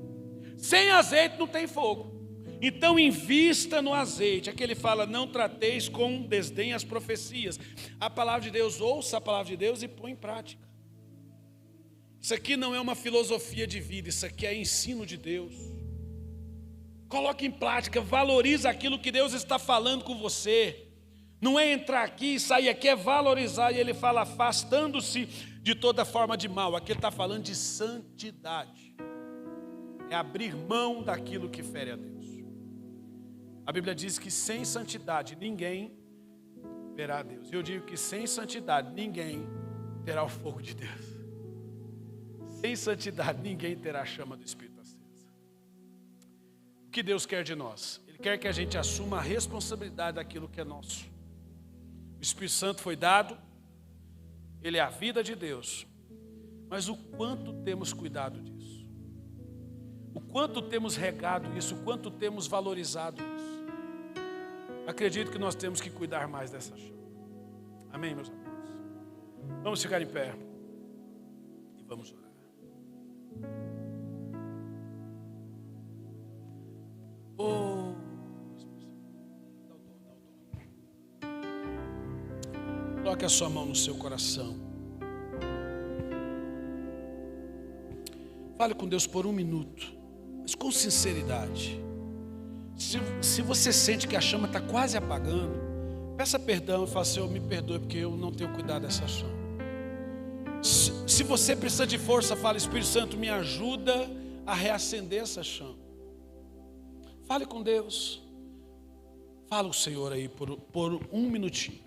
Sem azeite não tem fogo. Então invista no azeite. Aqui ele fala, não trateis com desdém as profecias. A palavra de Deus, ouça a palavra de Deus e põe em prática. Isso aqui não é uma filosofia de vida, isso aqui é ensino de Deus. Coloque em prática, valorize aquilo que Deus está falando com você. Não é entrar aqui e sair aqui, é valorizar. E ele fala, afastando-se de toda forma de mal. Aqui ele está falando de santidade. É abrir mão daquilo que fere a Deus. A Bíblia diz que sem santidade ninguém verá a Deus. Eu digo que sem santidade ninguém terá o fogo de Deus. Sem santidade ninguém terá a chama do Espírito acesa. O que Deus quer de nós? Ele quer que a gente assuma a responsabilidade daquilo que é nosso. O Espírito Santo foi dado, ele é a vida de Deus. Mas o quanto temos cuidado disso? O quanto temos regado isso? O quanto temos valorizado isso? Acredito que nós temos que cuidar mais dessa chama. Amém, meus amados? Vamos ficar em pé e vamos orar. Coloque a sua mão no seu coração. Fale com Deus por 1 minuto, mas com sinceridade. Se você sente que a chama está quase apagando, peça perdão e fala: Senhor, me perdoe porque eu não tenho cuidado dessa chama. Se você precisa de força, fala: Espírito Santo, me ajuda a reacender essa chama. Fale com Deus. Fala o Senhor aí por 1 minutinho.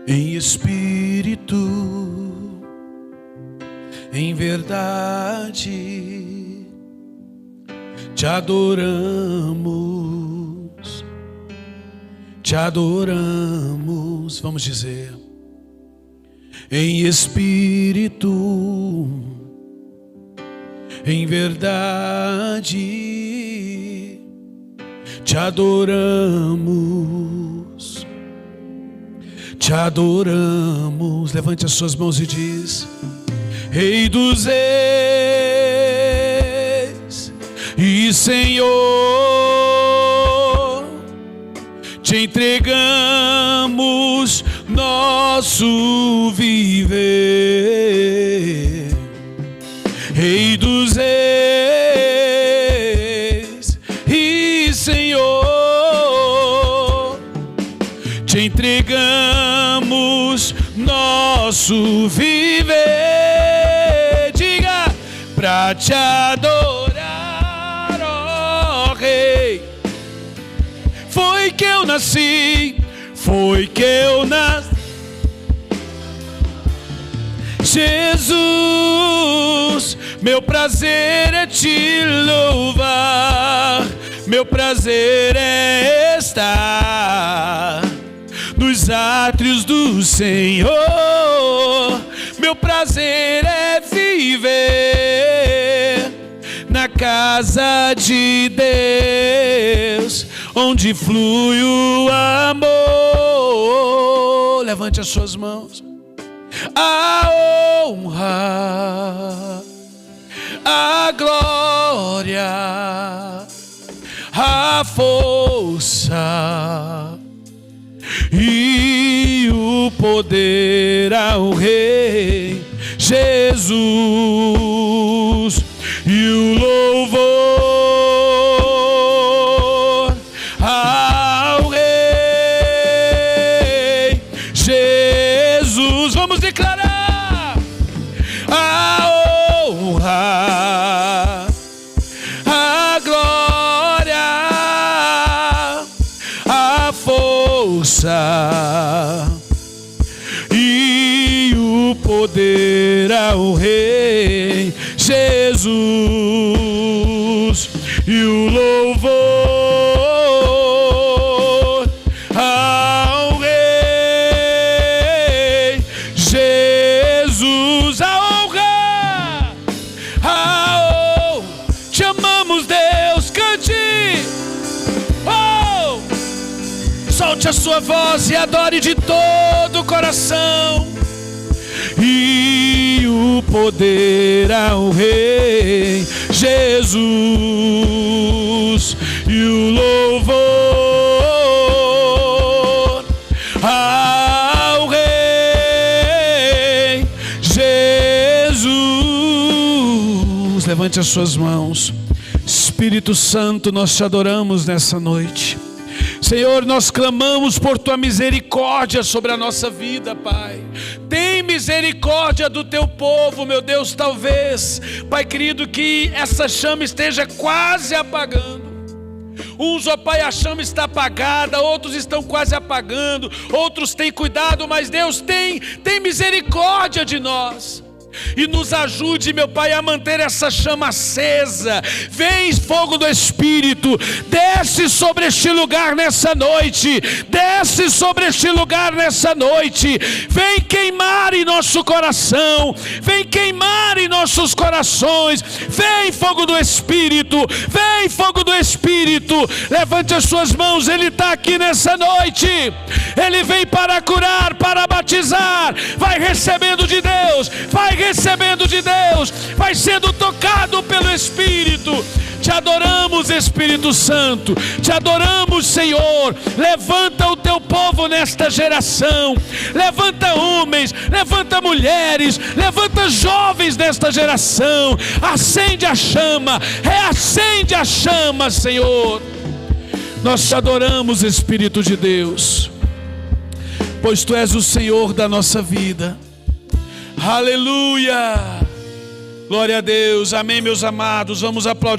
Em espírito, em verdade, te adoramos, vamos dizer. Em espírito, em verdade, te adoramos. Te adoramos. Levante as suas mãos e diz: Rei dos reis e Senhor, te entregamos nosso viver. Rei dos reis e Senhor, te entregamos nosso viver. Diga: pra te adorar, ó Rei. Foi que eu nasci, Jesus, meu prazer é te louvar, meu prazer é estar nos átrios do Senhor. Meu prazer é viver na casa de Deus, onde flui o amor. Levante as suas mãos. A honra, a glória, a força e o poder ao Rei Jesus, e o louvor ao Rei Jesus. Vamos declarar: a honra, a glória, a força e o poder ao Rei Jesus, e o louvor ao Rei Jesus. A honra, te amamos, Deus. Cante, oh! Solte a sua voz e adore de todo o coração. E o poder ao Rei Jesus, e o louvor ao Rei Jesus. Levante as suas mãos. Espírito Santo, nós te adoramos nessa noite. Senhor, nós clamamos por tua misericórdia sobre a nossa vida, Pai. Tem misericórdia do teu povo, meu Deus. Talvez, Pai querido, que essa chama esteja quase apagando. Uns, ó Pai, a chama está apagada, outros estão quase apagando, outros têm cuidado, mas Deus tem misericórdia de nós. e nos ajude, meu Pai, a manter essa chama acesa. Vem fogo do Espírito, desce sobre este lugar nessa noite, desce sobre este lugar nessa noite. Vem queimar em nosso coração, vem queimar em nossos corações. Vem fogo do Espírito, vem fogo do Espírito. Levante as suas mãos, Ele está aqui nessa noite. Ele vem para curar, para batizar. Vai recebendo de Deus, vai recebendo de Deus, vai sendo tocado pelo Espírito. Te adoramos, Espírito Santo, te adoramos, Senhor. Levanta o teu povo nesta geração, levanta homens, levanta mulheres, levanta jovens nesta geração. Acende a chama, reacende a chama, Senhor. Nós te adoramos, Espírito de Deus, pois Tu és o Senhor da nossa vida. Aleluia, glória a Deus, amém, meus amados. Vamos aplaudir.